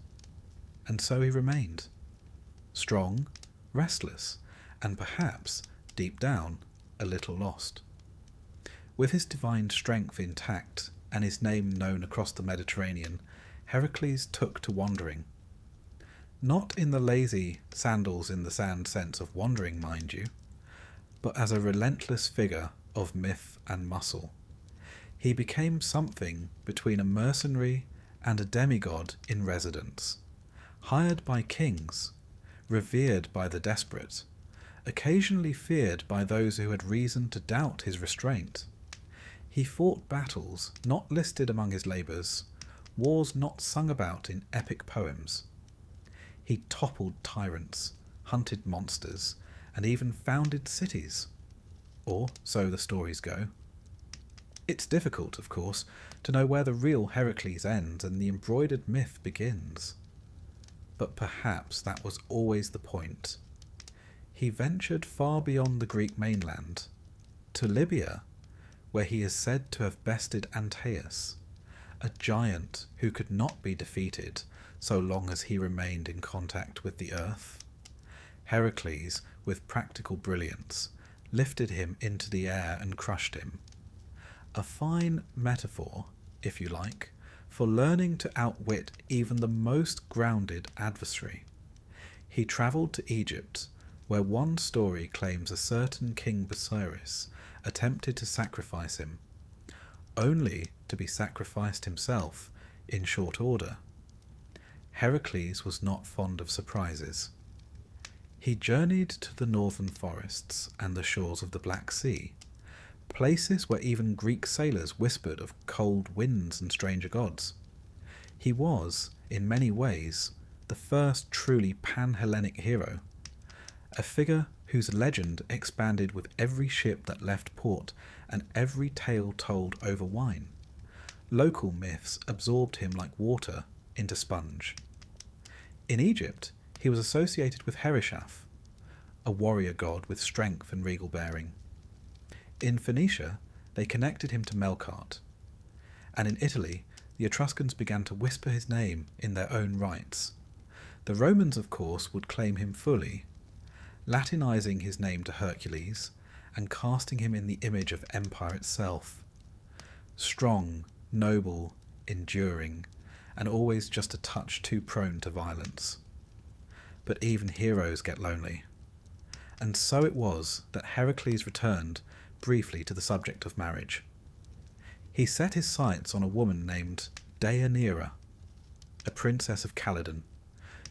and so he remained. Strong, restless, and perhaps, deep down, a little lost. With his divine strength intact and his name known across the Mediterranean, Heracles took to wandering. Not in the lazy sandals in the sand sense of wandering, mind you, but as a relentless figure of myth and muscle. He became something between a mercenary and a demigod in residence, hired by kings, revered by the desperate, occasionally feared by those who had reason to doubt his restraint. He fought battles not listed among his labours, wars not sung about in epic poems. He toppled tyrants, hunted monsters, and even founded cities. Or so the stories go. It's difficult, of course, to know where the real Heracles ends and the embroidered myth begins. But perhaps that was always the point. He ventured far beyond the Greek mainland, to Libya, where he is said to have bested Antaeus, a giant who could not be defeated so long as he remained in contact with the earth. Heracles, with practical brilliance, lifted him into the air and crushed him. A fine metaphor, if you like, for learning to outwit even the most grounded adversary. He travelled to Egypt, where one story claims a certain King Busiris attempted to sacrifice him, only to be sacrificed himself in short order. Heracles was not fond of surprises. He journeyed to the northern forests and the shores of the Black Sea, places where even Greek sailors whispered of cold winds and stranger gods. He was, in many ways, the first truly pan-Hellenic hero, a figure whose legend expanded with every ship that left port and every tale told over wine. Local myths absorbed him like water into sponge. In Egypt, he was associated with Hereshaph, a warrior god with strength and regal bearing. In Phoenicia, they connected him to Melkart, and in Italy, the Etruscans began to whisper his name in their own rights. The Romans, of course, would claim him fully, Latinizing his name to Hercules and casting him in the image of empire itself. Strong, noble, enduring, and always just a touch too prone to violence. But even heroes get lonely. And so it was that Heracles returned briefly to the subject of marriage. He set his sights on a woman named Deianira, a princess of Calydon,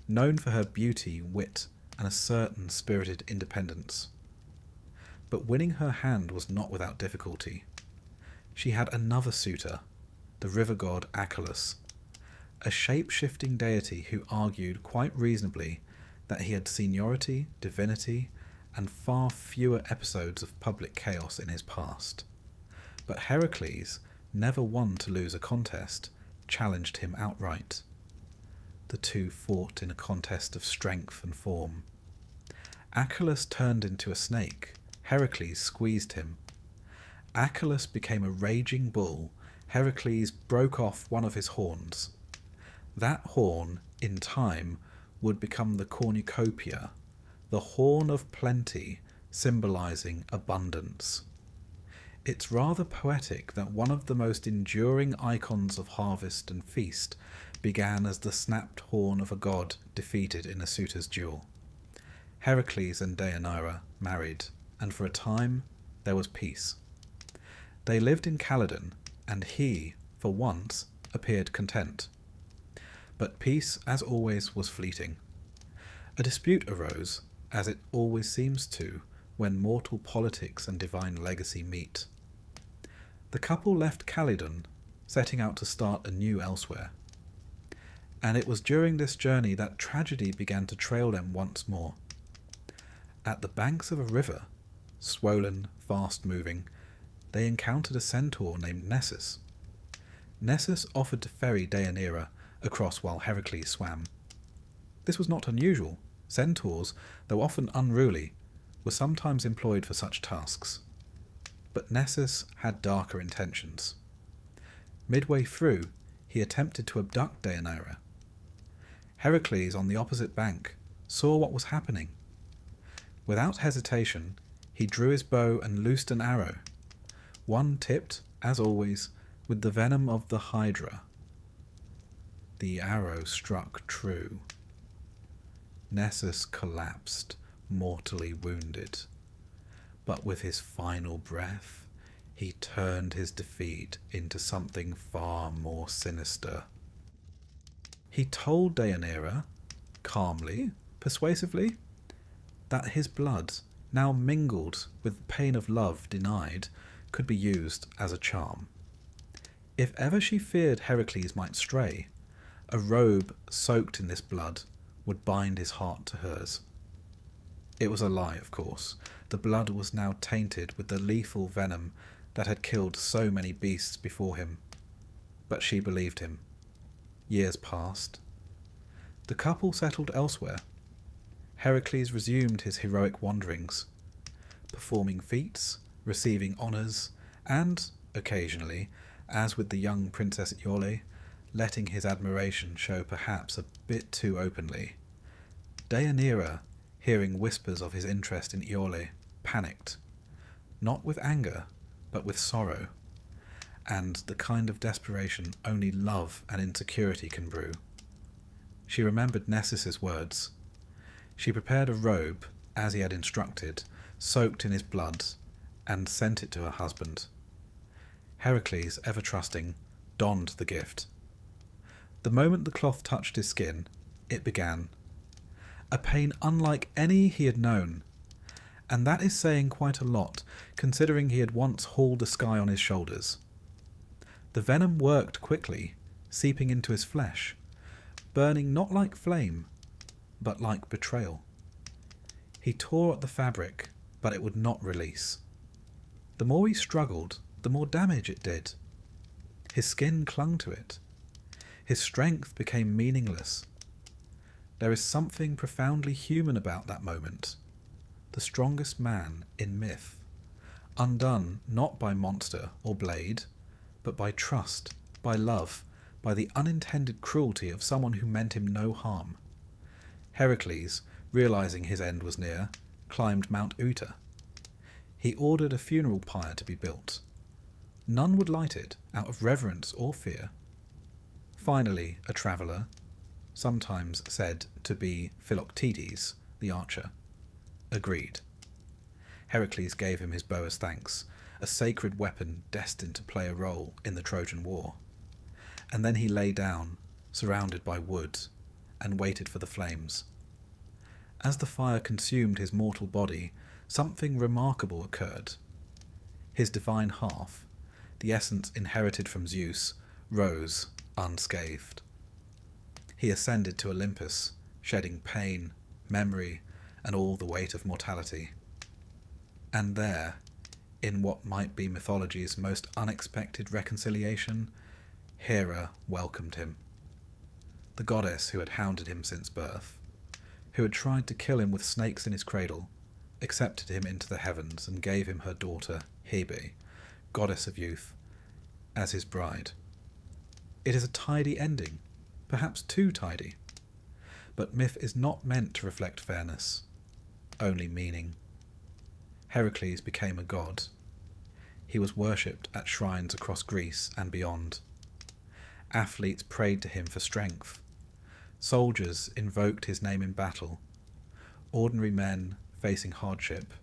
known for her beauty, wit, and a certain spirited independence. But winning her hand was not without difficulty. She had another suitor, the river god Hercules, a shape-shifting deity who argued quite reasonably that he had seniority, divinity, and far fewer episodes of public chaos in his past. But Heracles, never one to lose a contest, challenged him outright. The two fought in a contest of strength and form. Hercules turned into a snake. Heracles squeezed him. Hercules became a raging bull. Heracles broke off one of his horns. That horn, in time, would become the cornucopia, the horn of plenty, symbolizing abundance. It's rather poetic that one of the most enduring icons of harvest and feast began as the snapped horn of a god defeated in a suitor's duel. Heracles and Deianira married, and for a time there was peace. They lived in Calydon, and he, for once, appeared content. But peace, as always, was fleeting. A dispute arose, as it always seems to, when mortal politics and divine legacy meet. The couple left Calydon, setting out to start anew elsewhere. And it was during this journey that tragedy began to trail them once more. At the banks of a river, swollen, fast-moving, they encountered a centaur named Nessus. Nessus offered to ferry Deianira across while Heracles swam. This was not unusual. Centaurs, though often unruly, were sometimes employed for such tasks. But Nessus had darker intentions. Midway through, he attempted to abduct Deianira. Hercules on the opposite bank saw what was happening. Without hesitation, he drew his bow and loosed an arrow, one tipped, as always, with the venom of the Hydra. The arrow struck true. Nessus collapsed, mortally wounded. But with his final breath, he turned his defeat into something far more sinister. He told Deianira, calmly, persuasively, that his blood, now mingled with the pain of love denied, could be used as a charm. If ever she feared Hercules might stray, a robe soaked in this blood would bind his heart to hers. It was a lie, of course. The blood was now tainted with the lethal venom that had killed so many beasts before him. But she believed him. Years passed. The couple settled elsewhere. Hercules resumed his heroic wanderings, performing feats, receiving honours, and, occasionally, as with the young Princess Iole, letting his admiration show perhaps a bit too openly. Deianira, hearing whispers of his interest in Iole, panicked, not with anger, but with sorrow, and the kind of desperation only love and insecurity can brew. She remembered Nessus's words. She prepared a robe, as he had instructed, soaked in his blood, and sent it to her husband. Hercules, ever trusting, donned the gift. The moment the cloth touched his skin, it began. A pain unlike any he had known, and that is saying quite a lot, considering he had once hauled the sky on his shoulders. The venom worked quickly, seeping into his flesh, burning not like flame, but like betrayal. He tore at the fabric, but it would not release. The more he struggled, the more damage it did. His skin clung to it. His strength became meaningless. There is something profoundly human about that moment. The strongest man in myth, undone not by monster or blade, but by trust, by love, by the unintended cruelty of someone who meant him no harm. Hercules, realizing his end was near, climbed Mount Uta. He ordered a funeral pyre to be built. None would light it out of reverence or fear. Finally, a traveller, sometimes said to be Philoctetes, the archer, agreed. Hercules gave him his bow as thanks, a sacred weapon destined to play a role in the Trojan War. And then he lay down, surrounded by wood, and waited for the flames. As the fire consumed his mortal body, something remarkable occurred. His divine half, the essence inherited from Zeus, rose unscathed. He ascended to Olympus, shedding pain, memory, and all the weight of mortality. And there, in what might be mythology's most unexpected reconciliation, Hera welcomed him. The goddess who had hounded him since birth, who had tried to kill him with snakes in his cradle, accepted him into the heavens and gave him her daughter, Hebe, goddess of youth, as his bride. It is a tidy ending, perhaps too tidy. But myth is not meant to reflect fairness, only meaning. Hercules became a god. He was worshipped at shrines across Greece and beyond. Athletes prayed to him for strength. Soldiers invoked his name in battle. Ordinary men, facing hardship,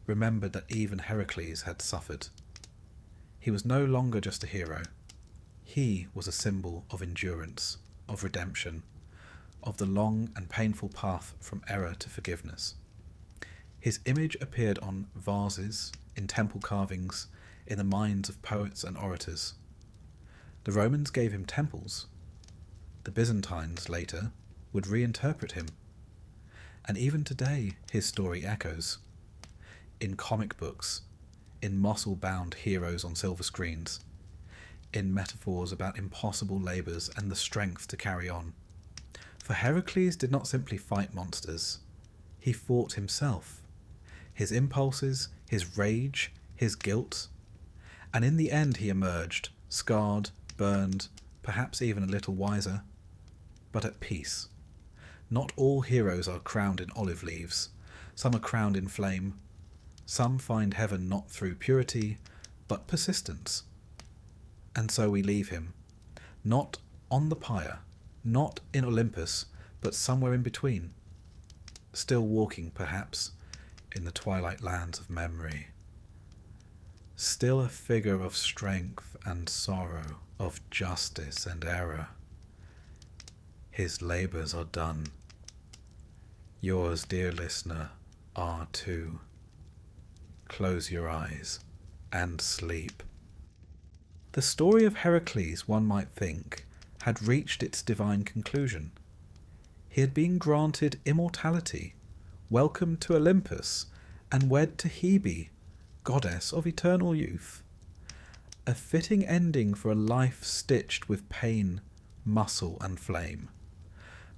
remembered that even Hercules had suffered. He was no longer just a hero. He was a symbol of endurance, of redemption, of the long and painful path from error to forgiveness. His image appeared on vases, in temple carvings, in the minds of poets and orators. The Romans gave him temples. The Byzantines, later, would reinterpret him. And even today his story echoes. In comic books, in muscle-bound heroes on silver screens, in metaphors about impossible labours and the strength to carry on. For Hercules did not simply fight monsters. He fought himself. His impulses, his rage, his guilt. And in the end he emerged, scarred, burned, perhaps even a little wiser, but at peace, Not all heroes are crowned in olive leaves. Some are crowned in flame. Some find heaven not through purity, but persistence. And so we leave him, not on the pyre, not in Olympus, but somewhere in between, still walking, perhaps, in the twilight lands of memory. Still a figure of strength and sorrow, of justice and error. His labours are done. Yours, dear listener, are too. Close your eyes and sleep. The story of Hercules, one might think, had reached its divine conclusion. He had been granted immortality, welcomed to Olympus, and wed to Hebe, goddess of eternal youth. A fitting ending for a life stitched with pain, muscle, and flame.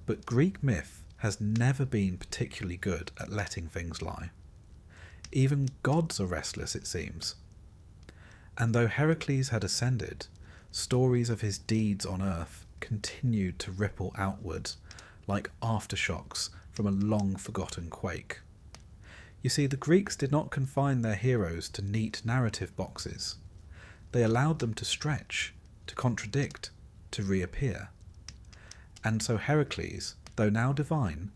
But Greek myth has never been particularly good at letting things lie. Even gods are restless, it seems. And though Heracles had ascended, stories of his deeds on earth continued to ripple outwards like aftershocks from a long-forgotten quake. You see, the Greeks did not confine their heroes to neat narrative boxes. They allowed them to stretch, to contradict, to reappear. And so Heracles, though now divine,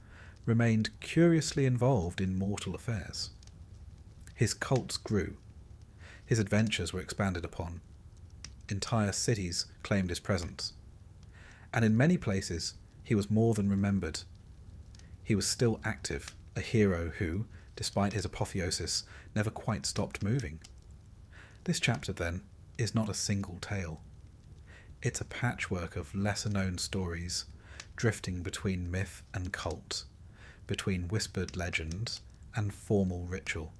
remained curiously involved in mortal affairs. His cults grew. His adventures were expanded upon. Entire cities claimed his presence. And in many places, he was more than remembered. He was still active, a hero who, despite his apotheosis, never quite stopped moving. This chapter, then, is not a single tale. It's a patchwork of lesser-known stories, drifting between myth and cult, between whispered legends and formal ritual.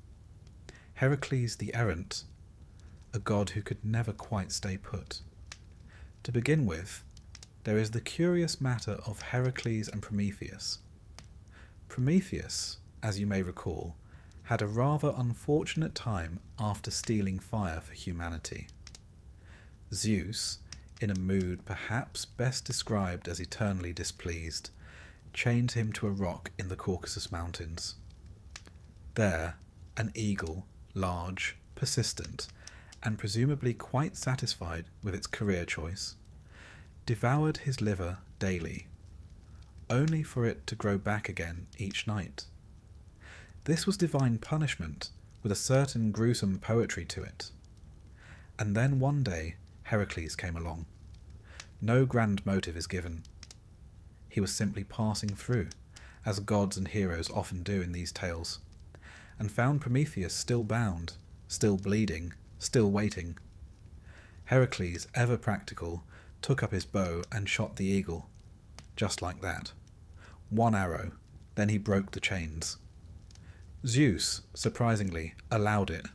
Heracles the Errant, a god who could never quite stay put. To begin with, there is the curious matter of Heracles and Prometheus. Prometheus, as you may recall, had a rather unfortunate time after stealing fire for humanity. Zeus, in a mood perhaps best described as eternally displeased, chained him to a rock in the Caucasus Mountains. There, an eagle, large, persistent, and presumably quite satisfied with its career choice, devoured his liver daily, only for it to grow back again each night. This was divine punishment, with a certain gruesome poetry to it. And then one day Heracles came along. No grand motive is given. He was simply passing through, as gods and heroes often do in these tales, and found Prometheus still bound, still bleeding, still waiting. Heracles, ever practical, took up his bow and shot the eagle. Just like that. One arrow, then he broke the chains. Zeus, surprisingly, allowed it,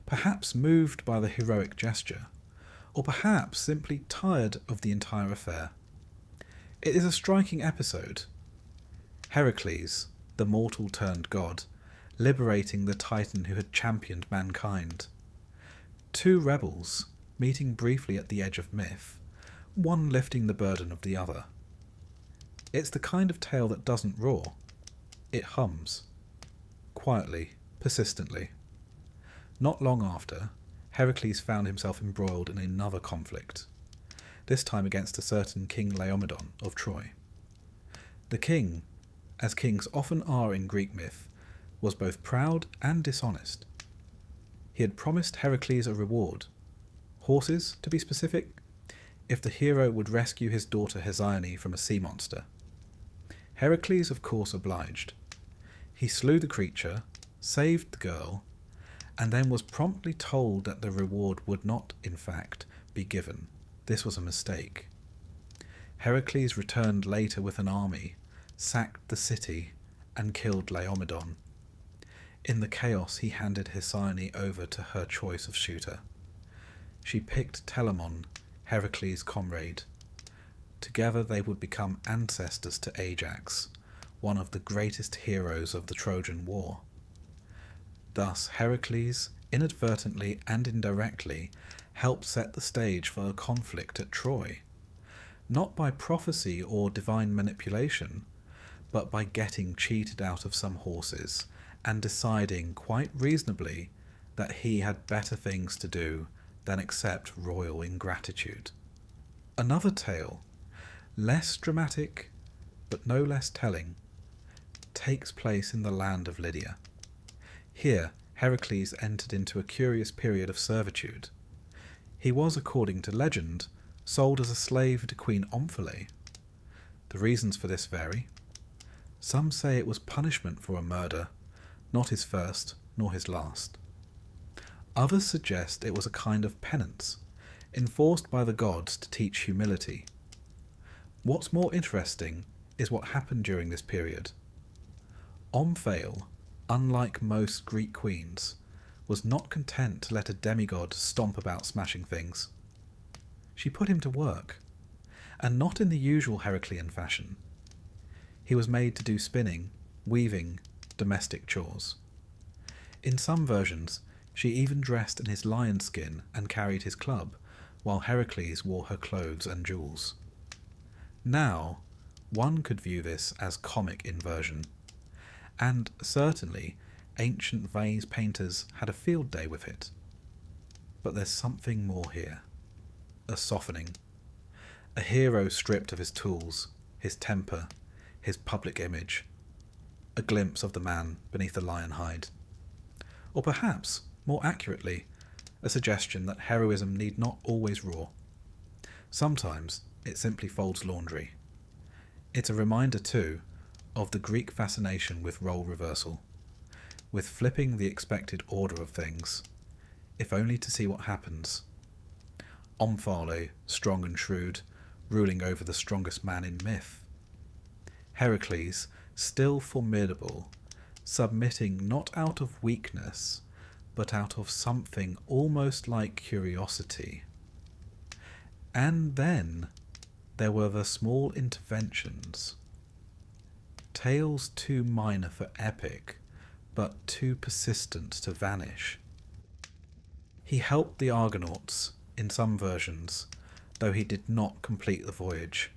perhaps moved by the heroic gesture, or perhaps simply tired of the entire affair. It is a striking episode. Heracles, the mortal turned god, liberating the titan who had championed mankind. Two rebels, meeting briefly at the edge of myth, one lifting the burden of the other. It's the kind of tale that doesn't roar. It hums. Quietly, persistently. Not long after, Heracles found himself embroiled in another conflict, this time against a certain King Laomedon of Troy. The king, as kings often are in Greek myth, was both proud and dishonest. He had promised Heracles a reward, horses, to be specific, if the hero would rescue his daughter Hesione from a sea monster. Heracles, of course, obliged. He slew the creature, saved the girl, and then was promptly told that the reward would not, in fact, be given. This was a mistake. Heracles returned later with an army, sacked the city, and killed Laomedon. In the chaos, he handed Hesione over to her choice of suitor. She picked Telamon, Heracles' comrade. Together they would become ancestors to Ajax, one of the greatest heroes of the Trojan War. Thus Heracles, inadvertently and indirectly, helped set the stage for a conflict at Troy, not by prophecy or divine manipulation, but by getting cheated out of some horses and deciding quite reasonably that he had better things to do than accept royal ingratitude. Another tale, less dramatic but no less telling, takes place in the land of Lydia. Here, Heracles entered into a curious period of servitude. He was, according to legend, sold as a slave to Queen Omphale. The reasons for this vary. Some say it was punishment for a murder, not his first nor his last. Others suggest it was a kind of penance, enforced by the gods to teach humility. What's more interesting is what happened during this period. Omphale, unlike most Greek queens, was not content to let a demigod stomp about smashing things. She put him to work, and not in the usual Heraclean fashion. He was made to do spinning, weaving, domestic chores. In some versions, she even dressed in his lion skin and carried his club, while Heracles wore her clothes and jewels. Now, one could view this as comic inversion, and certainly ancient vase painters had a field day with it. But there's something more here. A softening. A hero stripped of his tools, his temper, his public image. A glimpse of the man beneath the lion hide. Or perhaps, more accurately, a suggestion that heroism need not always roar. Sometimes it simply folds laundry. It's a reminder, too, of the Greek fascination with role reversal, with flipping the expected order of things, if only to see what happens. Omphale, strong and shrewd, ruling over the strongest man in myth. Heracles, still formidable, submitting not out of weakness, but out of something almost like curiosity. And then there were the small interventions. Tales too minor for epic, but too persistent to vanish. He helped the Argonauts, in some versions, though he did not complete the voyage.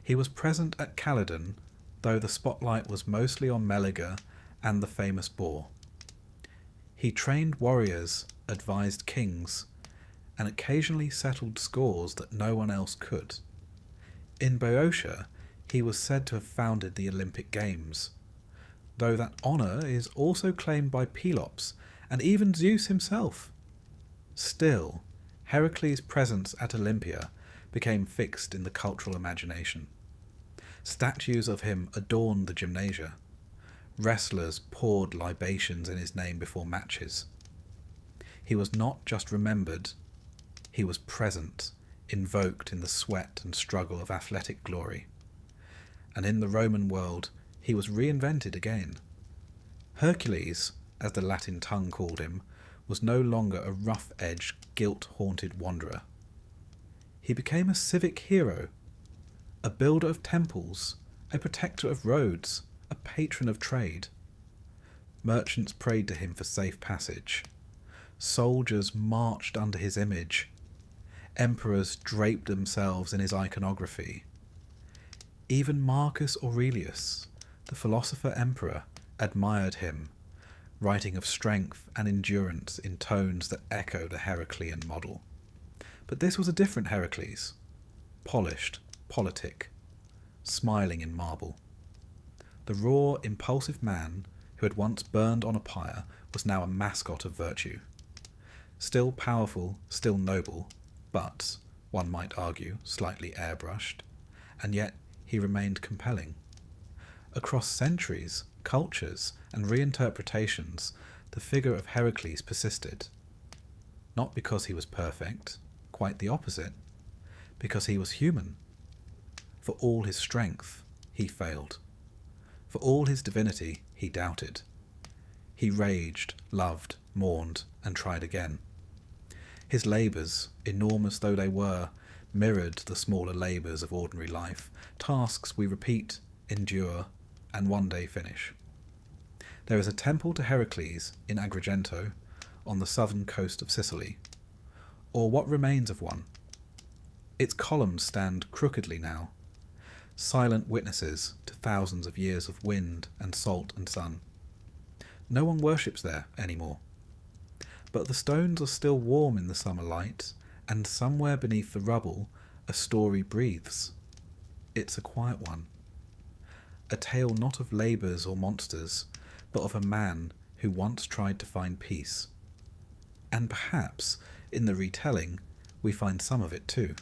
He was present at Calydon, though the spotlight was mostly on Meleager and the famous boar. He trained warriors, advised kings, and occasionally settled scores that no one else could. In Boeotia, he was said to have founded the Olympic Games, though that honour is also claimed by Pelops and even Zeus himself. Still, Heracles' presence at Olympia became fixed in the cultural imagination. Statues of him adorned the gymnasia. Wrestlers poured libations in his name before matches. He was not just remembered, he was present, invoked in the sweat and struggle of athletic glory. And in the Roman world, he was reinvented again. Hercules, as the Latin tongue called him, was no longer a rough-edged, guilt-haunted wanderer. He became a civic hero, a builder of temples, a protector of roads, a patron of trade. Merchants prayed to him for safe passage. Soldiers marched under his image. Emperors draped themselves in his iconography. Even Marcus Aurelius, the philosopher-emperor, admired him, writing of strength and endurance in tones that echo the Heraclean model. But this was a different Heracles, polished, politic, smiling in marble. The raw, impulsive man who had once burned on a pyre was now a mascot of virtue. Still powerful, still noble, but, one might argue, slightly airbrushed, and yet he remained compelling. Across centuries, cultures, and reinterpretations, the figure of Heracles persisted. Not because he was perfect, quite the opposite, because he was human. For all his strength, he failed. For all his divinity, he doubted. He raged, loved, mourned, and tried again. His labours, enormous though they were, mirrored the smaller labours of ordinary life, tasks we repeat, endure, and one day finish. There is a temple to Heracles in Agrigento, on the southern coast of Sicily, or what remains of one. Its columns stand crookedly now. silent witnesses to thousands of years of wind and salt and sun. No one worships there anymore. But the stones are still warm in the summer light, and somewhere beneath the rubble a story breathes. It's a quiet one. A tale not of labours or monsters, but of a man who once tried to find peace. And perhaps, in the retelling, we find some of it too.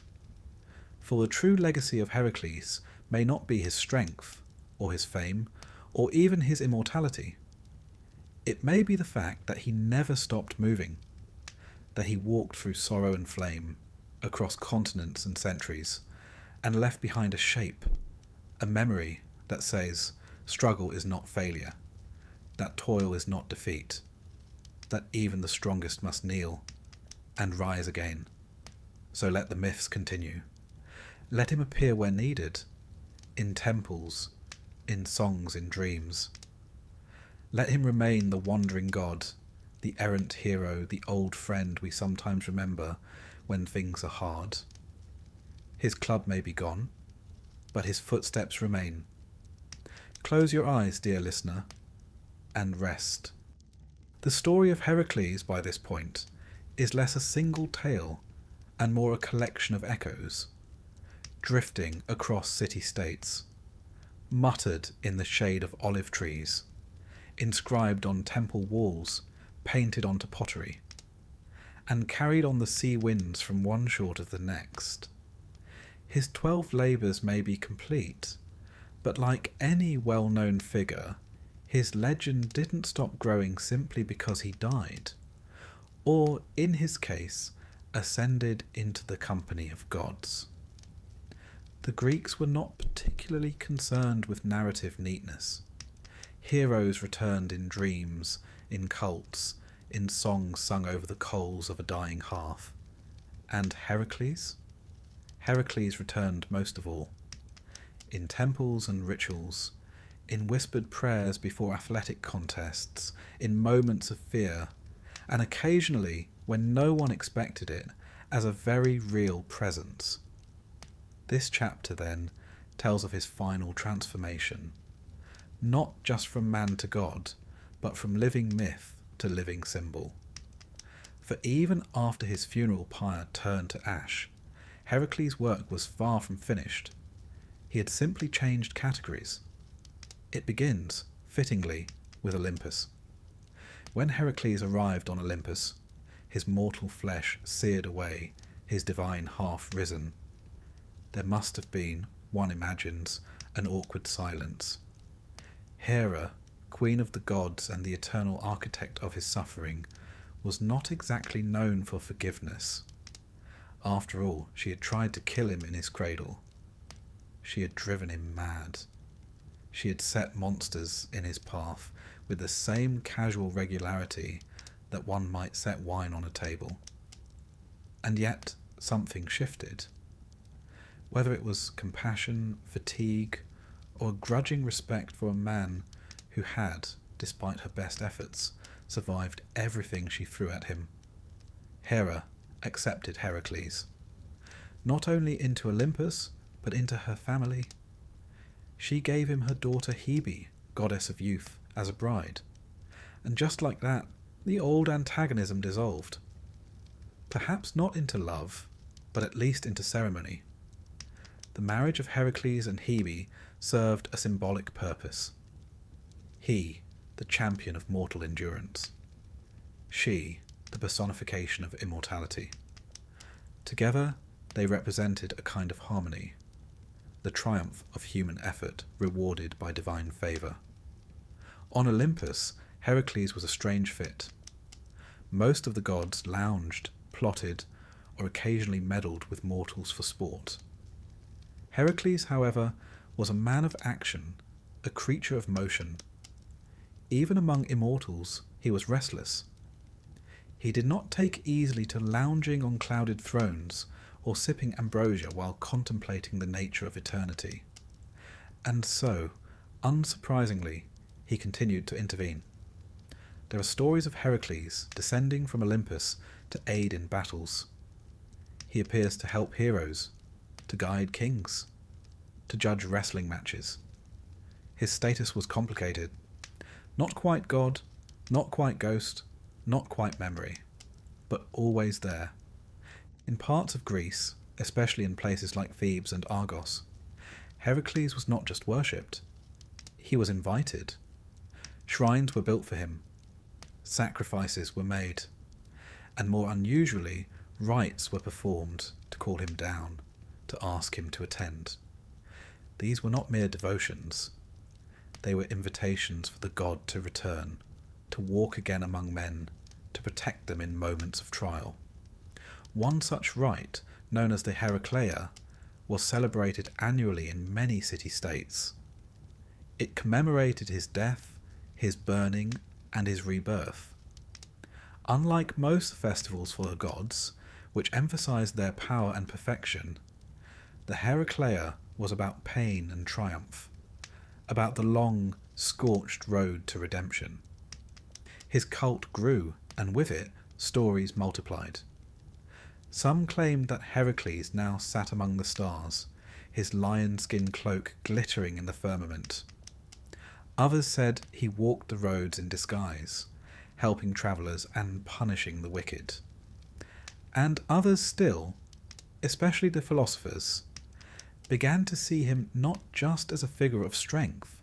For the true legacy of Hercules may not be his strength, or his fame, or even his immortality. It may be the fact that he never stopped moving, that he walked through sorrow and flame, across continents and centuries, and left behind a shape, a memory that says struggle is not failure, that toil is not defeat, that even the strongest must kneel and rise again. So let the myths continue. Let him appear where needed, in temples, in songs, in dreams. Let him remain the wandering god, the errant hero, the old friend we sometimes remember when things are hard. His club may be gone, but his footsteps remain. Close your eyes, dear listener, and rest. The story of Hercules, by this point, is less a single tale and more a collection of echoes, drifting across city-states, muttered in the shade of olive trees, inscribed on temple walls, painted onto pottery, and carried on the sea winds from one shore to the next. His 12 labours may be complete, but like any well-known figure, his legend didn't stop growing simply because he died, or, in his case, ascended into the company of gods. The Greeks were not particularly concerned with narrative neatness. Heroes returned in dreams, in cults, in songs sung over the coals of a dying hearth. And Hercules? Hercules returned most of all. In temples and rituals, in whispered prayers before athletic contests, in moments of fear, and occasionally, when no one expected it, as a very real presence. This chapter, then, tells of his final transformation, not just from man to god, but from living myth to living symbol. For even after his funeral pyre turned to ash, Hercules' work was far from finished. He had simply changed categories. It begins, fittingly, with Olympus. When Hercules arrived on Olympus, his mortal flesh seared away, his divine half risen, there must have been, one imagines, an awkward silence. Hera, queen of the gods and the eternal architect of his suffering, was not exactly known for forgiveness. After all, she had tried to kill him in his cradle. She had driven him mad. She had set monsters in his path with the same casual regularity that one might set wine on a table. And yet something shifted. Whether it was compassion, fatigue, or a grudging respect for a man who had, despite her best efforts, survived everything she threw at him, Hera accepted Hercules, not only into Olympus, but into her family. She gave him her daughter Hebe, goddess of youth, as a bride, and just like that, the old antagonism dissolved. Perhaps not into love, but at least into ceremony. The marriage of Hercules and Hebe served a symbolic purpose. He, the champion of mortal endurance. She, the personification of immortality. Together, they represented a kind of harmony, the triumph of human effort rewarded by divine favour. On Olympus, Hercules was a strange fit. Most of the gods lounged, plotted, or occasionally meddled with mortals for sport. Hercules, however, was a man of action, a creature of motion. Even among immortals, he was restless. He did not take easily to lounging on clouded thrones or sipping ambrosia while contemplating the nature of eternity. And so, unsurprisingly, he continued to intervene. There are stories of Hercules descending from Olympus to aid in battles. He appears to help heroes, to guide kings. to judge wrestling matches. His status was complicated. Not quite God, not quite ghost, not quite memory, but always there. In parts of Greece, especially in places like Thebes and Argos, Heracles was not just worshipped, he was invited. Shrines were built for him, sacrifices were made, and more unusually, rites were performed to call him down, to ask him to attend. These were not mere devotions, they were invitations for the god to return, to walk again among men, to protect them in moments of trial. One such rite, known as the Heracleia, was celebrated annually in many city-states. It commemorated his death, his burning, and his rebirth. Unlike most festivals for the gods, which emphasized their power and perfection, the Heracleia was about pain and triumph, about the long, scorched road to redemption. His cult grew, and with it, stories multiplied. Some claimed that Heracles now sat among the stars, his lion-skin cloak glittering in the firmament. Others said he walked the roads in disguise, helping travellers and punishing the wicked. And others still, especially the philosophers, began to see him not just as a figure of strength,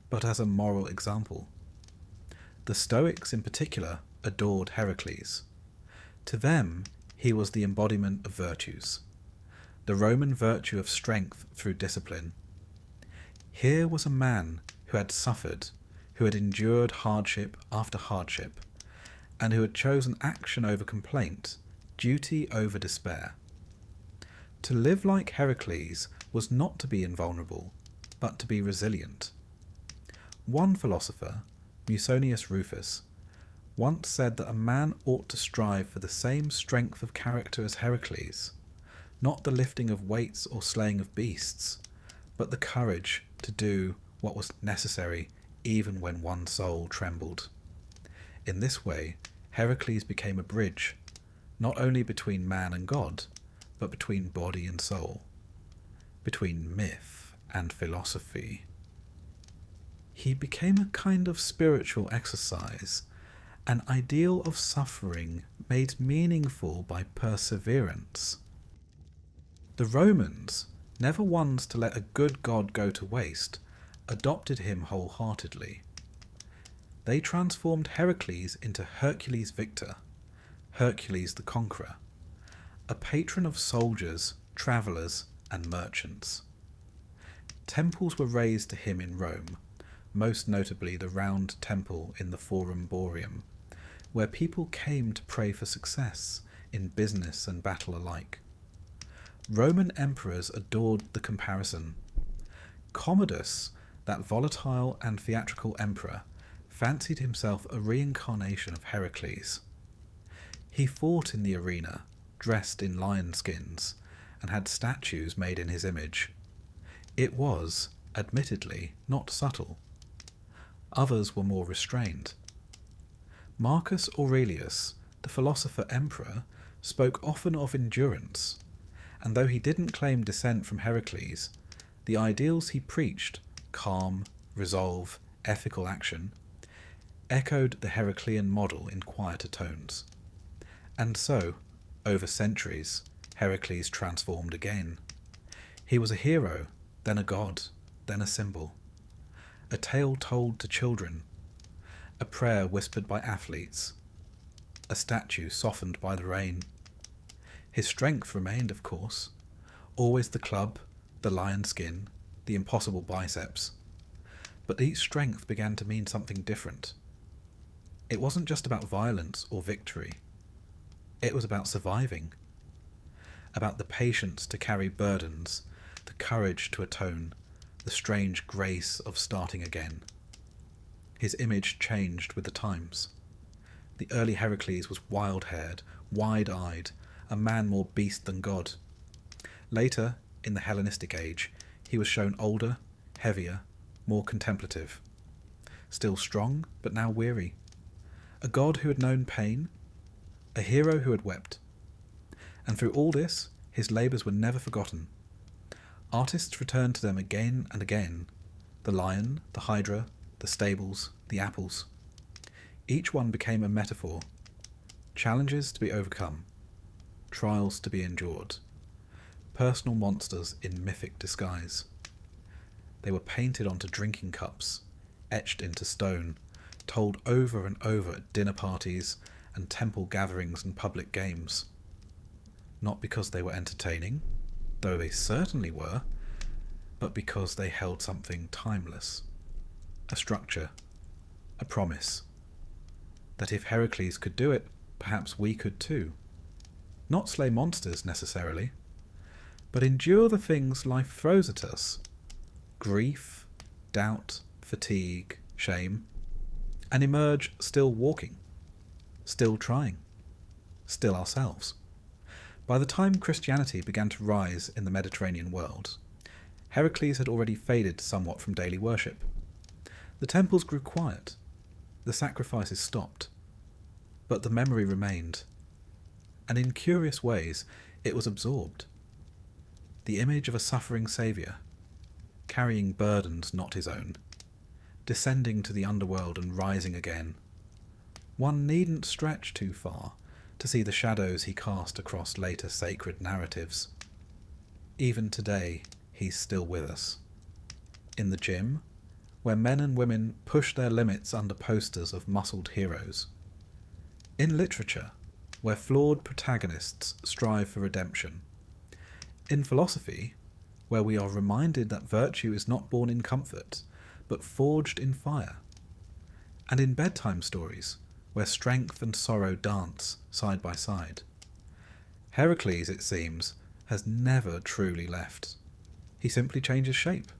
but as a moral example. The Stoics in particular adored Heracles. To them, he was the embodiment of virtues, the Roman virtue of strength through discipline. Here was a man who had suffered, who had endured hardship after hardship, and who had chosen action over complaint, duty over despair. To live like Heracles was not to be invulnerable, but to be resilient. One philosopher, Musonius Rufus, once said that a man ought to strive for the same strength of character as Heracles, not the lifting of weights or slaying of beasts, but the courage to do what was necessary even when one soul trembled. In this way, Heracles became a bridge, not only between man and God, but between body and soul, between myth and philosophy. He became a kind of spiritual exercise, an ideal of suffering made meaningful by perseverance. The Romans, never ones to let a good god go to waste, adopted him wholeheartedly. They transformed Heracles into Hercules Victor, Hercules the Conqueror, a patron of soldiers, travellers, and merchants. Temples were raised to him in Rome, most notably the Round Temple in the Forum Boarium, where people came to pray for success in business and battle alike. Roman emperors adored the comparison. Commodus, that volatile and theatrical emperor, fancied himself a reincarnation of Heracles. He fought in the arena, dressed in lion skins, and had statues made in his image. It was, admittedly, not subtle. Others were more restrained. Marcus Aurelius, the philosopher-emperor, spoke often of endurance, and though he didn't claim descent from Heracles, the ideals he preached, calm, resolve, ethical action, echoed the Heraclean model in quieter tones. And so, over centuries, Heracles transformed again. He was a hero, then a god, then a symbol, a tale told to children, a prayer whispered by athletes, a statue softened by the rain. His strength remained, of course, always the club, the lion skin, the impossible biceps. But each strength began to mean something different. It wasn't just about violence or victory. It was about surviving, about the patience to carry burdens, the courage to atone, the strange grace of starting again. His image changed with the times. The early Heracles was wild-haired, wide-eyed, a man more beast than god. Later, in the Hellenistic age, he was shown older, heavier, more contemplative. Still strong, but now weary. A god who had known pain, a hero who had wept. And through all this, his labours were never forgotten. Artists returned to them again and again: the lion, the hydra, the stables, the apples. Each one became a metaphor: challenges to be overcome, trials to be endured, personal monsters in mythic disguise. They were painted onto drinking cups, etched into stone, told over and over at dinner parties and temple gatherings and public games. Not because they were entertaining, though they certainly were, but because they held something timeless, a structure, a promise, that if Hercules could do it, perhaps we could too. Not slay monsters necessarily, but endure the things life throws at us: grief, doubt, fatigue, shame, and emerge still walking, still trying, still ourselves. By the time Christianity began to rise in the Mediterranean world, Heracles had already faded somewhat from daily worship. The temples grew quiet, the sacrifices stopped, but the memory remained, and in curious ways it was absorbed. The image of a suffering saviour, carrying burdens not his own, descending to the underworld and rising again. One needn't stretch too far to see the shadows he cast across later sacred narratives. Even today, he's still with us. In the gym, where men and women push their limits under posters of muscled heroes. In literature, where flawed protagonists strive for redemption. In philosophy, where we are reminded that virtue is not born in comfort, but forged in fire. And in bedtime stories, where strength and sorrow dance side by side. Heracles, it seems, has never truly left. He simply changes shape.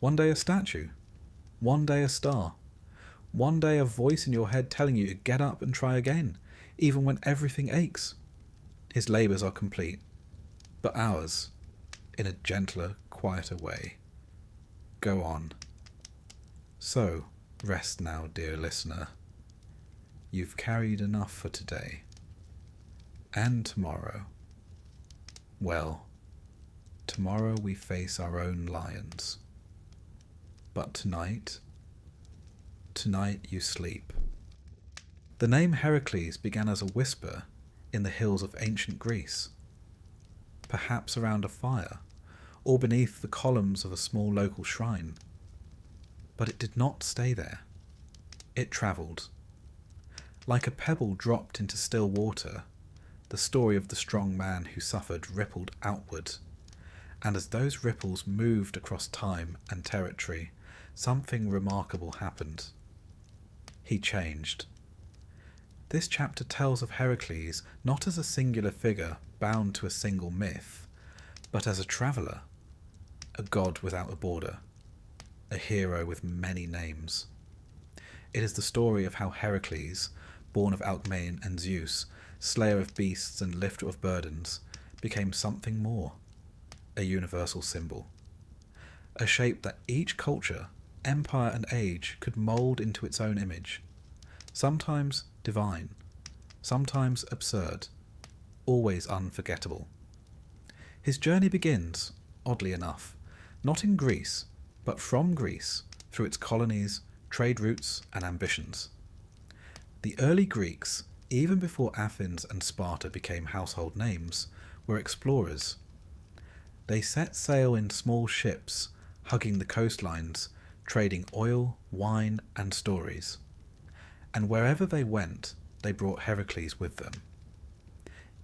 One day a statue, one day a star, one day a voice in your head telling you to get up and try again, even when everything aches. His labours are complete, but ours, in a gentler, quieter way, go on. So, rest now, dear listener. You've carried enough for today. And tomorrow. Well, tomorrow we face our own lions. But tonight you sleep. The name Heracles began as a whisper in the hills of ancient Greece, perhaps around a fire, or beneath the columns of a small local shrine. But it did not stay there. It travelled. Like a pebble dropped into still water, the story of the strong man who suffered rippled outward, and as those ripples moved across time and territory, something remarkable happened. He changed. This chapter tells of Heracles not as a singular figure bound to a single myth, but as a traveller, a god without a border, a hero with many names. It is the story of how Heracles, born of Alcmaeon and Zeus, slayer of beasts and lifter of burdens, became something more, a universal symbol. A shape that each culture, empire and age could mould into its own image, sometimes divine, sometimes absurd, always unforgettable. His journey begins, oddly enough, not in Greece, but from Greece, through its colonies, trade routes and ambitions. The early Greeks, even before Athens and Sparta became household names, were explorers. They set sail in small ships, hugging the coastlines, trading oil, wine and stories. And wherever they went, they brought Heracles with them.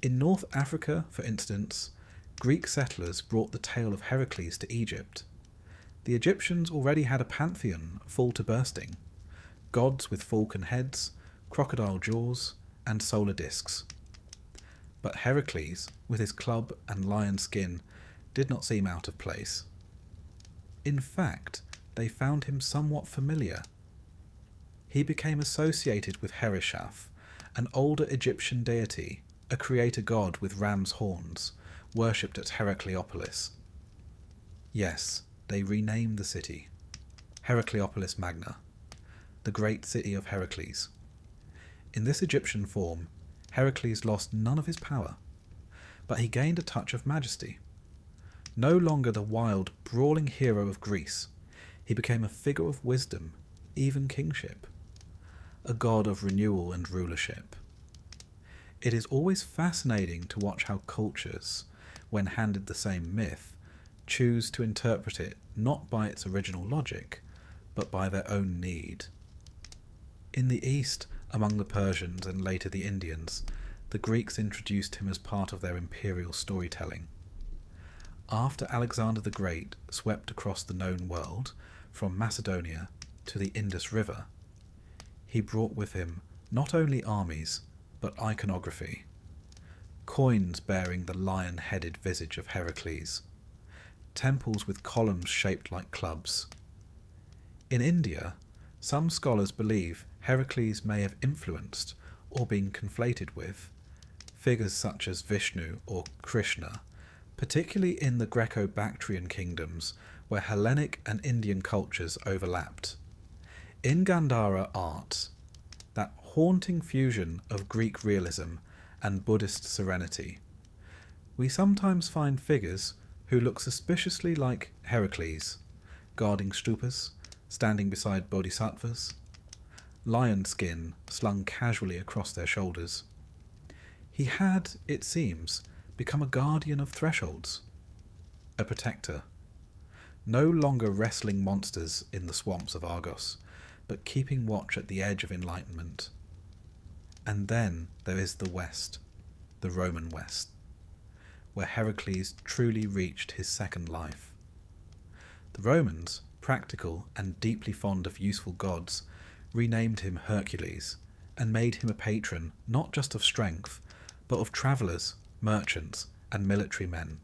In North Africa, for instance, Greek settlers brought the tale of Heracles to Egypt. The Egyptians already had a pantheon full to bursting, gods with falcon heads, crocodile jaws, and solar discs. But Heracles, with his club and lion skin, did not seem out of place. In fact, they found him somewhat familiar. He became associated with Hereshaph, an older Egyptian deity, a creator god with ram's horns, worshipped at Heracleopolis. Yes, they renamed the city, Heracleopolis Magna, the great city of Heracles. In this Egyptian form, Heracles lost none of his power, but he gained a touch of majesty. No longer the wild, brawling hero of Greece, he became a figure of wisdom, even kingship, a god of renewal and rulership. It is always fascinating to watch how cultures, when handed the same myth, choose to interpret it not by its original logic, but by their own need. In the East, among the Persians and later the Indians, the Greeks introduced him as part of their imperial storytelling. After Alexander the Great swept across the known world, from Macedonia to the Indus River, he brought with him not only armies, but iconography, coins bearing the lion-headed visage of Hercules, temples with columns shaped like clubs. In India, some scholars believe Hercules may have influenced, or been conflated with, figures such as Vishnu or Krishna, particularly in the Greco-Bactrian kingdoms where Hellenic and Indian cultures overlapped. In Gandhara art, that haunting fusion of Greek realism and Buddhist serenity, we sometimes find figures who look suspiciously like Hercules, guarding stupas, standing beside bodhisattvas, lion skin slung casually across their shoulders. He had, it seems, become a guardian of thresholds, a protector, no longer wrestling monsters in the swamps of Argos, but keeping watch at the edge of enlightenment. And then there is the West, the Roman West, where Heracles truly reached his second life. The Romans, practical and deeply fond of useful gods, renamed him Hercules and made him a patron not just of strength, but of travellers, merchants, and military men.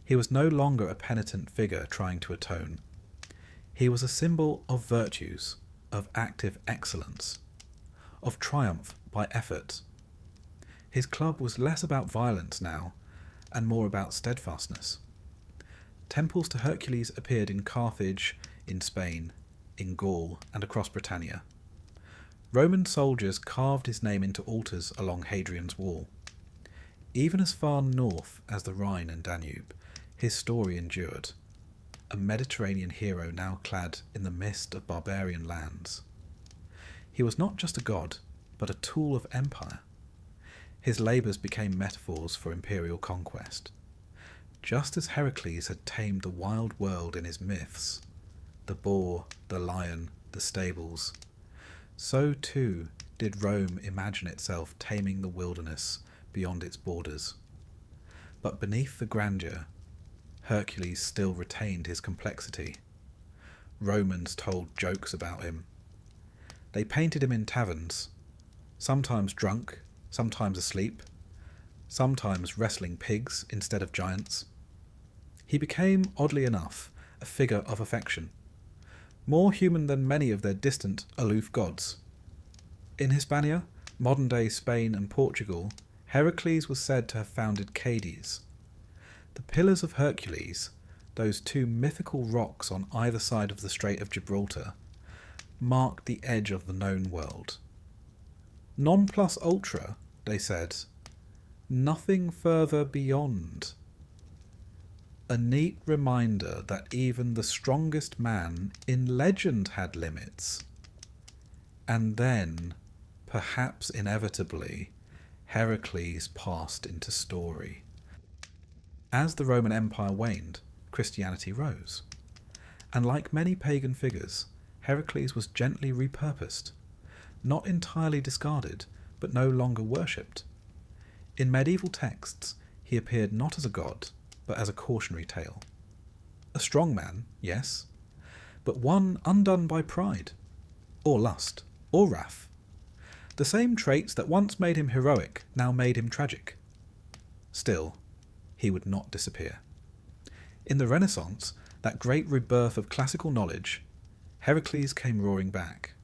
He was no longer a penitent figure trying to atone. He was a symbol of virtues, of active excellence, of triumph by effort. His club was less about violence now, and more about steadfastness. Temples to Hercules appeared in Carthage, in Spain, in Gaul, and across Britannia. Roman soldiers carved his name into altars along Hadrian's Wall. Even as far north as the Rhine and Danube, his story endured, a Mediterranean hero now clad in the mist of barbarian lands. He was not just a god, but a tool of empire. His labours became metaphors for imperial conquest. Just as Heracles had tamed the wild world in his myths, the boar, the lion, the stables, so too did Rome imagine itself taming the wilderness beyond its borders. But beneath the grandeur, Hercules still retained his complexity. Romans told jokes about him. They painted him in taverns, sometimes drunk, sometimes asleep, sometimes wrestling pigs instead of giants. He became, oddly enough, a figure of affection, more human than many of their distant, aloof gods. In Hispania, modern-day Spain and Portugal, Heracles was said to have founded Cadiz. The Pillars of Hercules, those two mythical rocks on either side of the Strait of Gibraltar, marked the edge of the known world. Non plus ultra, they said, nothing further beyond. A neat reminder that even the strongest man in legend had limits. And then, perhaps inevitably, Heracles passed into story. As the Roman Empire waned, Christianity rose. And like many pagan figures, Heracles was gently repurposed, not entirely discarded, but no longer worshipped. In medieval texts, he appeared not as a god, but as a cautionary tale. A strong man, yes, but one undone by pride, or lust, or wrath. The same traits that once made him heroic now made him tragic. Still, he would not disappear. In the Renaissance, that great rebirth of classical knowledge, Heracles came roaring back.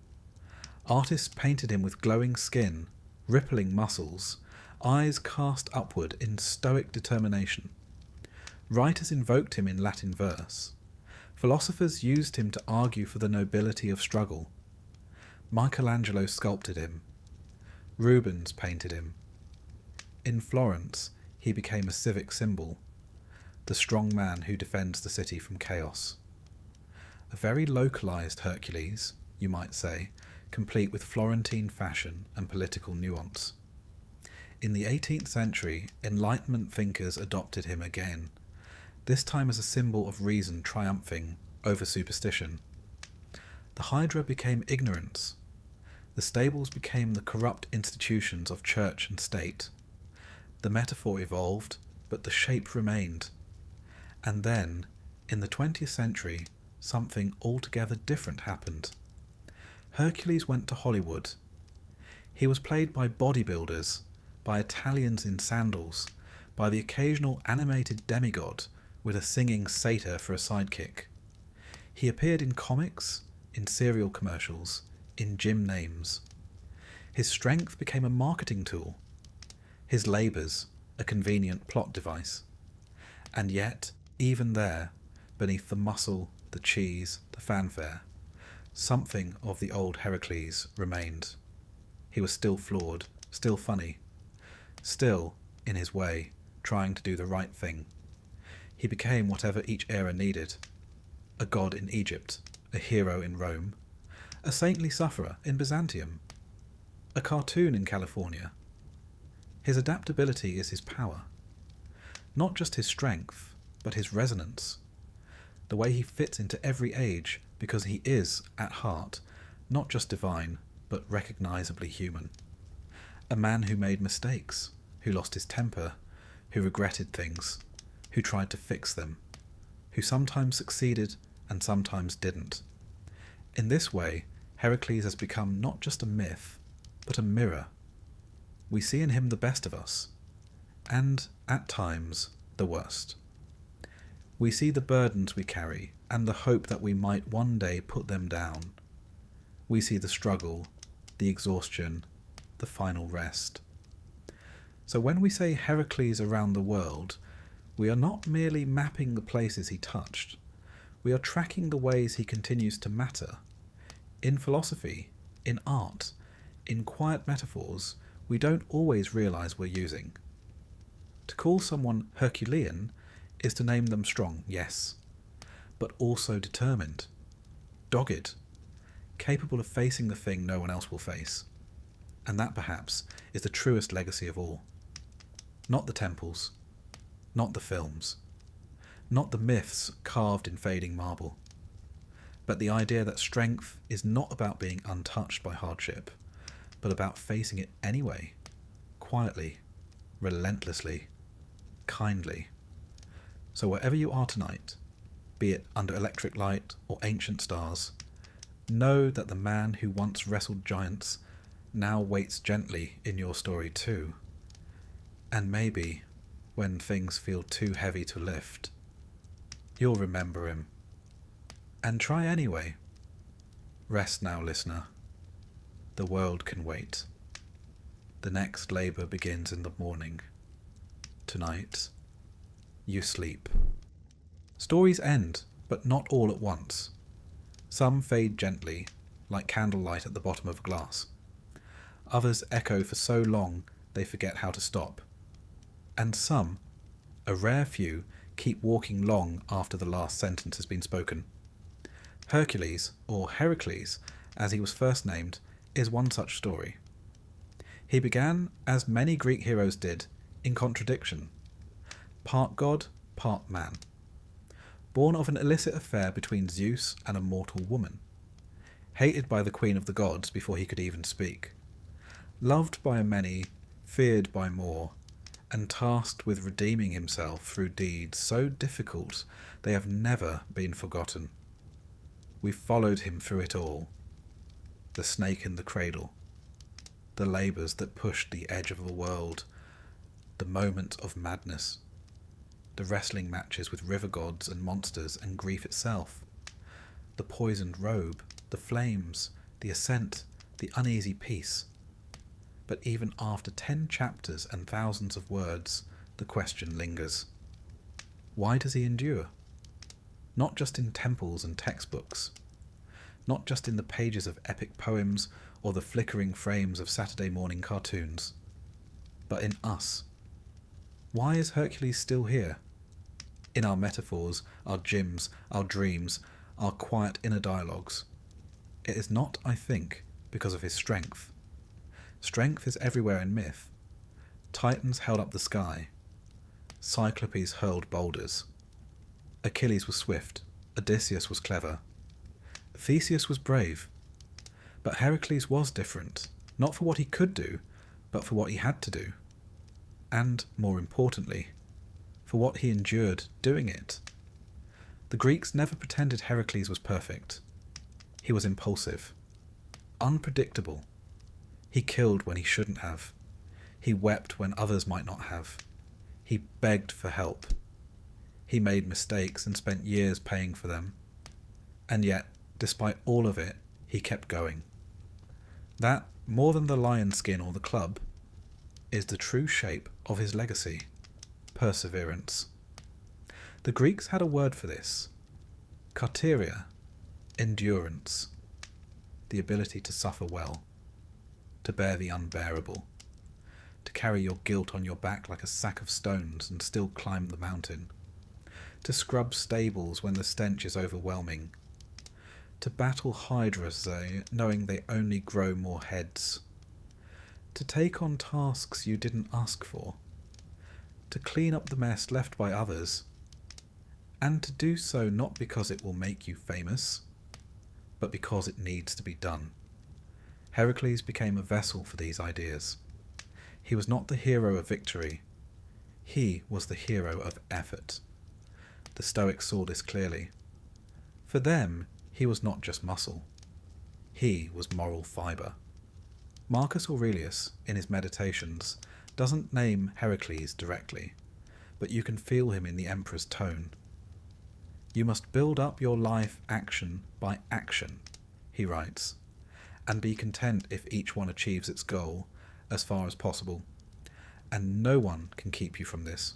Artists painted him with glowing skin, rippling muscles, eyes cast upward in stoic determination. Writers invoked him in Latin verse. Philosophers used him to argue for the nobility of struggle. Michelangelo sculpted him. Rubens painted him. In Florence, he became a civic symbol. the strong man who defends the city from chaos. A very localized Hercules, you might say, complete with Florentine fashion and political nuance. In the 18th century, Enlightenment thinkers adopted him again, this time as a symbol of reason triumphing over superstition. The Hydra became ignorance. The stables became the corrupt institutions of church and state. The metaphor evolved, but the shape remained. And then, in the 20th century, something altogether different happened. Hercules went to Hollywood. He was played by bodybuilders, by Italians in sandals, by the occasional animated demigod with a singing satyr for a sidekick. He appeared in comics, in cereal commercials, in gym names. His strength became a marketing tool, his labours a convenient plot device. And yet, even there, beneath the muscle, the cheese, the fanfare, something of the old Heracles remained. He was still flawed, still funny, still, in his way, trying to do the right thing. He became whatever each era needed. A god in Egypt, a hero in Rome, a saintly sufferer in Byzantium, a cartoon in California. His adaptability is his power. Not just his strength, but his resonance. The way he fits into every age because he is, at heart, not just divine, but recognisably human. A man who made mistakes, who lost his temper, who regretted things, who tried to fix them, who sometimes succeeded and sometimes didn't. In this way, Heracles has become not just a myth, but a mirror. We see in him the best of us, and, at times, the worst. We see the burdens we carry, and the hope that we might one day put them down. We see the struggle, the exhaustion, the final rest. So when we say Heracles around the world, we are not merely mapping the places he touched. We are tracking the ways he continues to matter. In philosophy, in art, in quiet metaphors we don't always realise we're using. To call someone Herculean is to name them strong, yes, but also determined, dogged, capable of facing the thing no one else will face. And that, perhaps, is the truest legacy of all. Not the temples, not the films, not the myths carved in fading marble, but the idea that strength is not about being untouched by hardship, but about facing it anyway, quietly, relentlessly, kindly. So wherever you are tonight, be it under electric light or ancient stars, know that the man who once wrestled giants now waits gently in your story too. And maybe, when things feel too heavy to lift, you'll remember him. And try anyway. Rest now, listener. The world can wait. The next labour begins in the morning. Tonight, you sleep. Stories end, but not all at once. Some fade gently, like candlelight at the bottom of a glass. Others echo for so long they forget how to stop. And some, a rare few, keep walking long after the last sentence has been spoken. Hercules, or Heracles, as he was first named, is one such story. He began, as many Greek heroes did, in contradiction. Part god, part man. Born of an illicit affair between Zeus and a mortal woman. Hated by the queen of the gods before he could even speak. Loved by many, feared by more, and tasked with redeeming himself through deeds so difficult they have never been forgotten. We followed him through it all. The snake in the cradle, the labours that pushed the edge of the world, the moment of madness, the wrestling matches with river gods and monsters and grief itself, the poisoned robe, the flames, the ascent, the uneasy peace. But even after 10 chapters and thousands of words, the question lingers. Why does he endure? Not just in temples and textbooks, not just in the pages of epic poems or the flickering frames of Saturday morning cartoons, but in us. Why is Hercules still here? in our metaphors, our gyms, our dreams, our quiet inner dialogues. It is not, I think, because of his strength. Strength is everywhere in myth. Titans held up the sky. Cyclopes hurled boulders. Achilles was swift. Odysseus was clever. Theseus was brave. But Hercules was different, not for what he could do, but for what he had to do. And, more importantly, for what he endured doing it. The Greeks never pretended Heracles was perfect. He was impulsive, unpredictable. He killed when he shouldn't have. He wept when others might not have. He begged for help. He made mistakes and spent years paying for them. And yet, despite all of it, he kept going. That, more than the lion skin or the club, is the true shape of his legacy: perseverance. The Greeks had a word for this: karteria, endurance, the ability to suffer well, to bear the unbearable, to carry your guilt on your back like a sack of stones and still climb the mountain, to scrub stables when the stench is overwhelming, to battle hydras knowing they only grow more heads, to take on tasks you didn't ask for, to clean up the mess left by others, and to do so not because it will make you famous, but because it needs to be done. Heracles became a vessel for these ideas. He was not the hero of victory. He was the hero of effort. The Stoics saw this clearly. For them, he was not just muscle. He was moral fibre. Marcus Aurelius, in his Meditations, doesn't name Heracles directly, but you can feel him in the emperor's tone. You must build up your life action by action, he writes, and be content if each one achieves its goal as far as possible, and no one can keep you from this.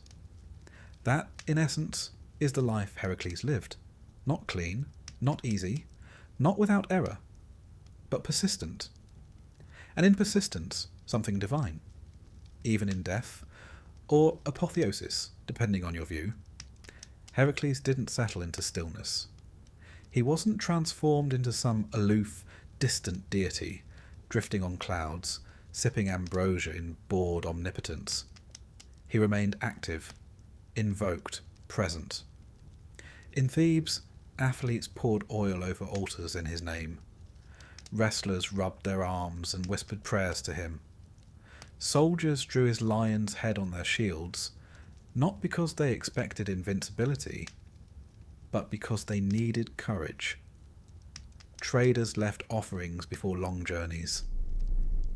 That, in essence, is the life Heracles lived. Not clean, not easy, not without error, but persistent. And in persistence, something divine, even in death, or apotheosis, depending on your view. Heracles didn't settle into stillness. He wasn't transformed into some aloof, distant deity, drifting on clouds, sipping ambrosia in bored omnipotence. He remained active, invoked, present. In Thebes, athletes poured oil over altars in his name. Wrestlers rubbed their arms and whispered prayers to him. Soldiers drew his lion's head on their shields, not because they expected invincibility, but because they needed courage. Traders left offerings before long journeys.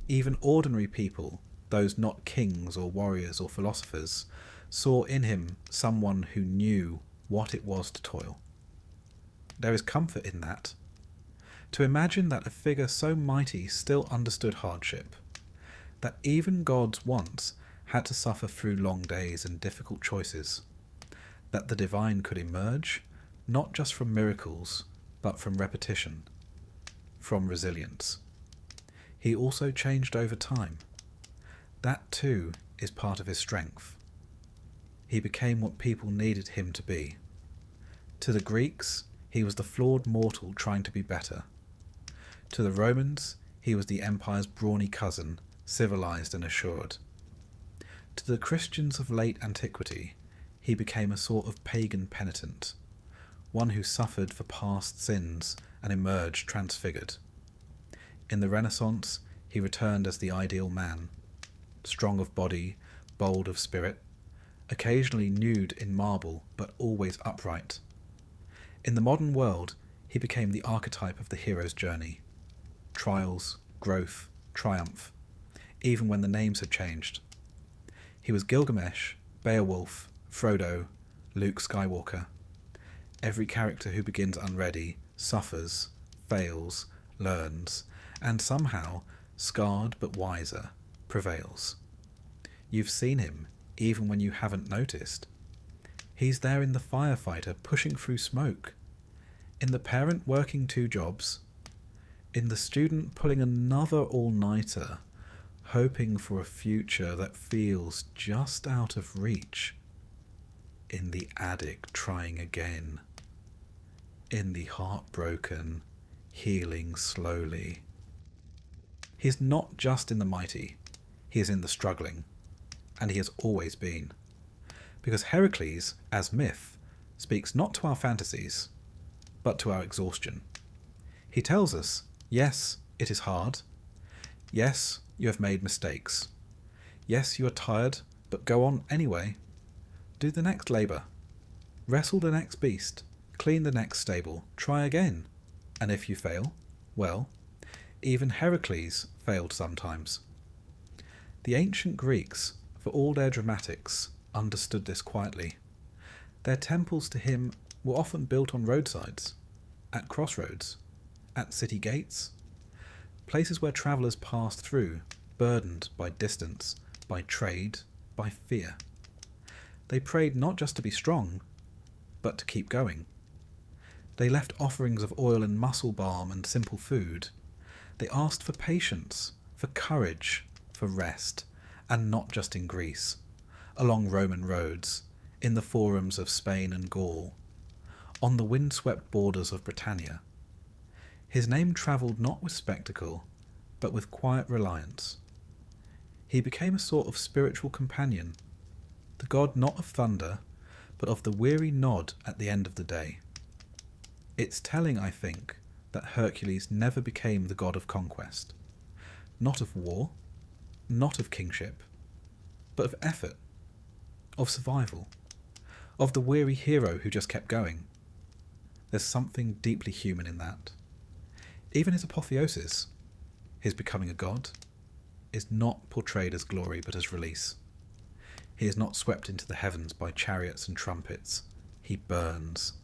Even ordinary people, those not kings or warriors or philosophers, saw in him someone who knew what it was to toil. There is comfort in that. To imagine that a figure so mighty still understood hardship, that even gods once had to suffer through long days and difficult choices, that the divine could emerge not just from miracles, but from repetition, from resilience. He also changed over time. That too is part of his strength. He became what people needed him to be. To the Greeks, he was the flawed mortal trying to be better. To the Romans, he was the empire's brawny cousin, civilized and assured. To the Christians of late antiquity, he became a sort of pagan penitent, one who suffered for past sins and emerged transfigured. In the Renaissance, he returned as the ideal man, strong of body, bold of spirit, occasionally nude in marble but always upright. In the modern world, he became the archetype of the hero's journey. Trials, growth, triumph, even when the names had changed. He was Gilgamesh, Beowulf, Frodo, Luke Skywalker. Every character who begins unready suffers, fails, learns, and somehow, scarred but wiser, prevails. You've seen him, even when you haven't noticed. He's there in the firefighter pushing through smoke, in the parent working 2 jobs, in the student pulling another all-nighter, hoping for a future that feels just out of reach. in the addict trying again, in the heartbroken healing slowly. He is not just in the mighty, he is in the struggling, and he has always been. Because Hercules, as myth, speaks not to our fantasies, but to our exhaustion. He tells us, yes, it is hard. Yes, you have made mistakes. Yes, you are tired, but go on anyway. Do the next labour. Wrestle the next beast. Clean the next stable. Try again. And if you fail, well, even Hercules failed sometimes. The ancient Greeks, for all their dramatics, understood this quietly. Their temples to him were often built on roadsides, at crossroads, at city gates, places where travellers passed through, burdened by distance, by trade, by fear. They prayed not just to be strong, but to keep going. They left offerings of oil and muscle balm and simple food. They asked for patience, for courage, for rest, and not just in Greece, along Roman roads, in the forums of Spain and Gaul, on the windswept borders of Britannia. His name travelled not with spectacle, but with quiet reliance. He became a sort of spiritual companion, the god not of thunder, but of the weary nod at the end of the day. It's telling, I think, that Hercules never became the god of conquest, not of war, not of kingship, but of effort, of survival, of the weary hero who just kept going. There's something deeply human in that. Even his apotheosis, his becoming a god, is not portrayed as glory but as release. He is not swept into the heavens by chariots and trumpets. He burns.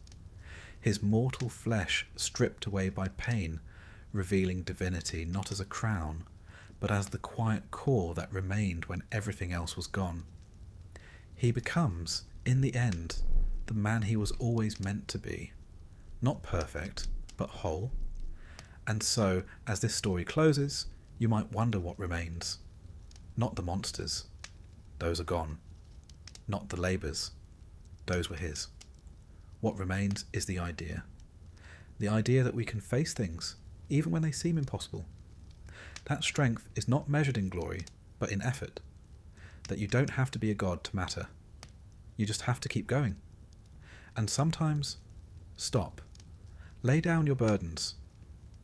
His mortal flesh stripped away by pain, revealing divinity not as a crown, but as the quiet core that remained when everything else was gone. He becomes, in the end, the man he was always meant to be. Not perfect, but whole. And so, as this story closes, you might wonder what remains. Not the monsters. Those are gone. Not the labours. Those were his. What remains is the idea. The idea that we can face things, even when they seem impossible. That strength is not measured in glory, but in effort. That you don't have to be a god to matter. You just have to keep going. And sometimes, stop. Lay down your burdens.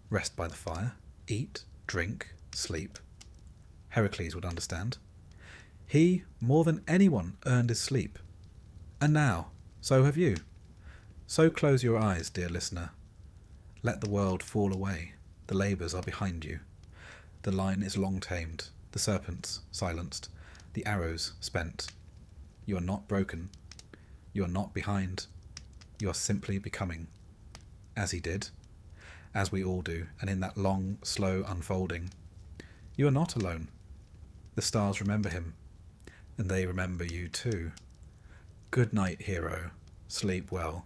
Rest by the fire. Eat, drink, sleep. Hercules would understand. He, more than anyone, earned his sleep. And now, so have you. So close your eyes, dear listener. Let the world fall away. The labours are behind you. The lion is long tamed, the serpents silenced, the arrows spent. You are not broken. You are not behind. You are simply becoming. As he did, as we all do, and in that long, slow unfolding. You are not alone. The stars remember him, and they remember you too. Good night, hero. Sleep well.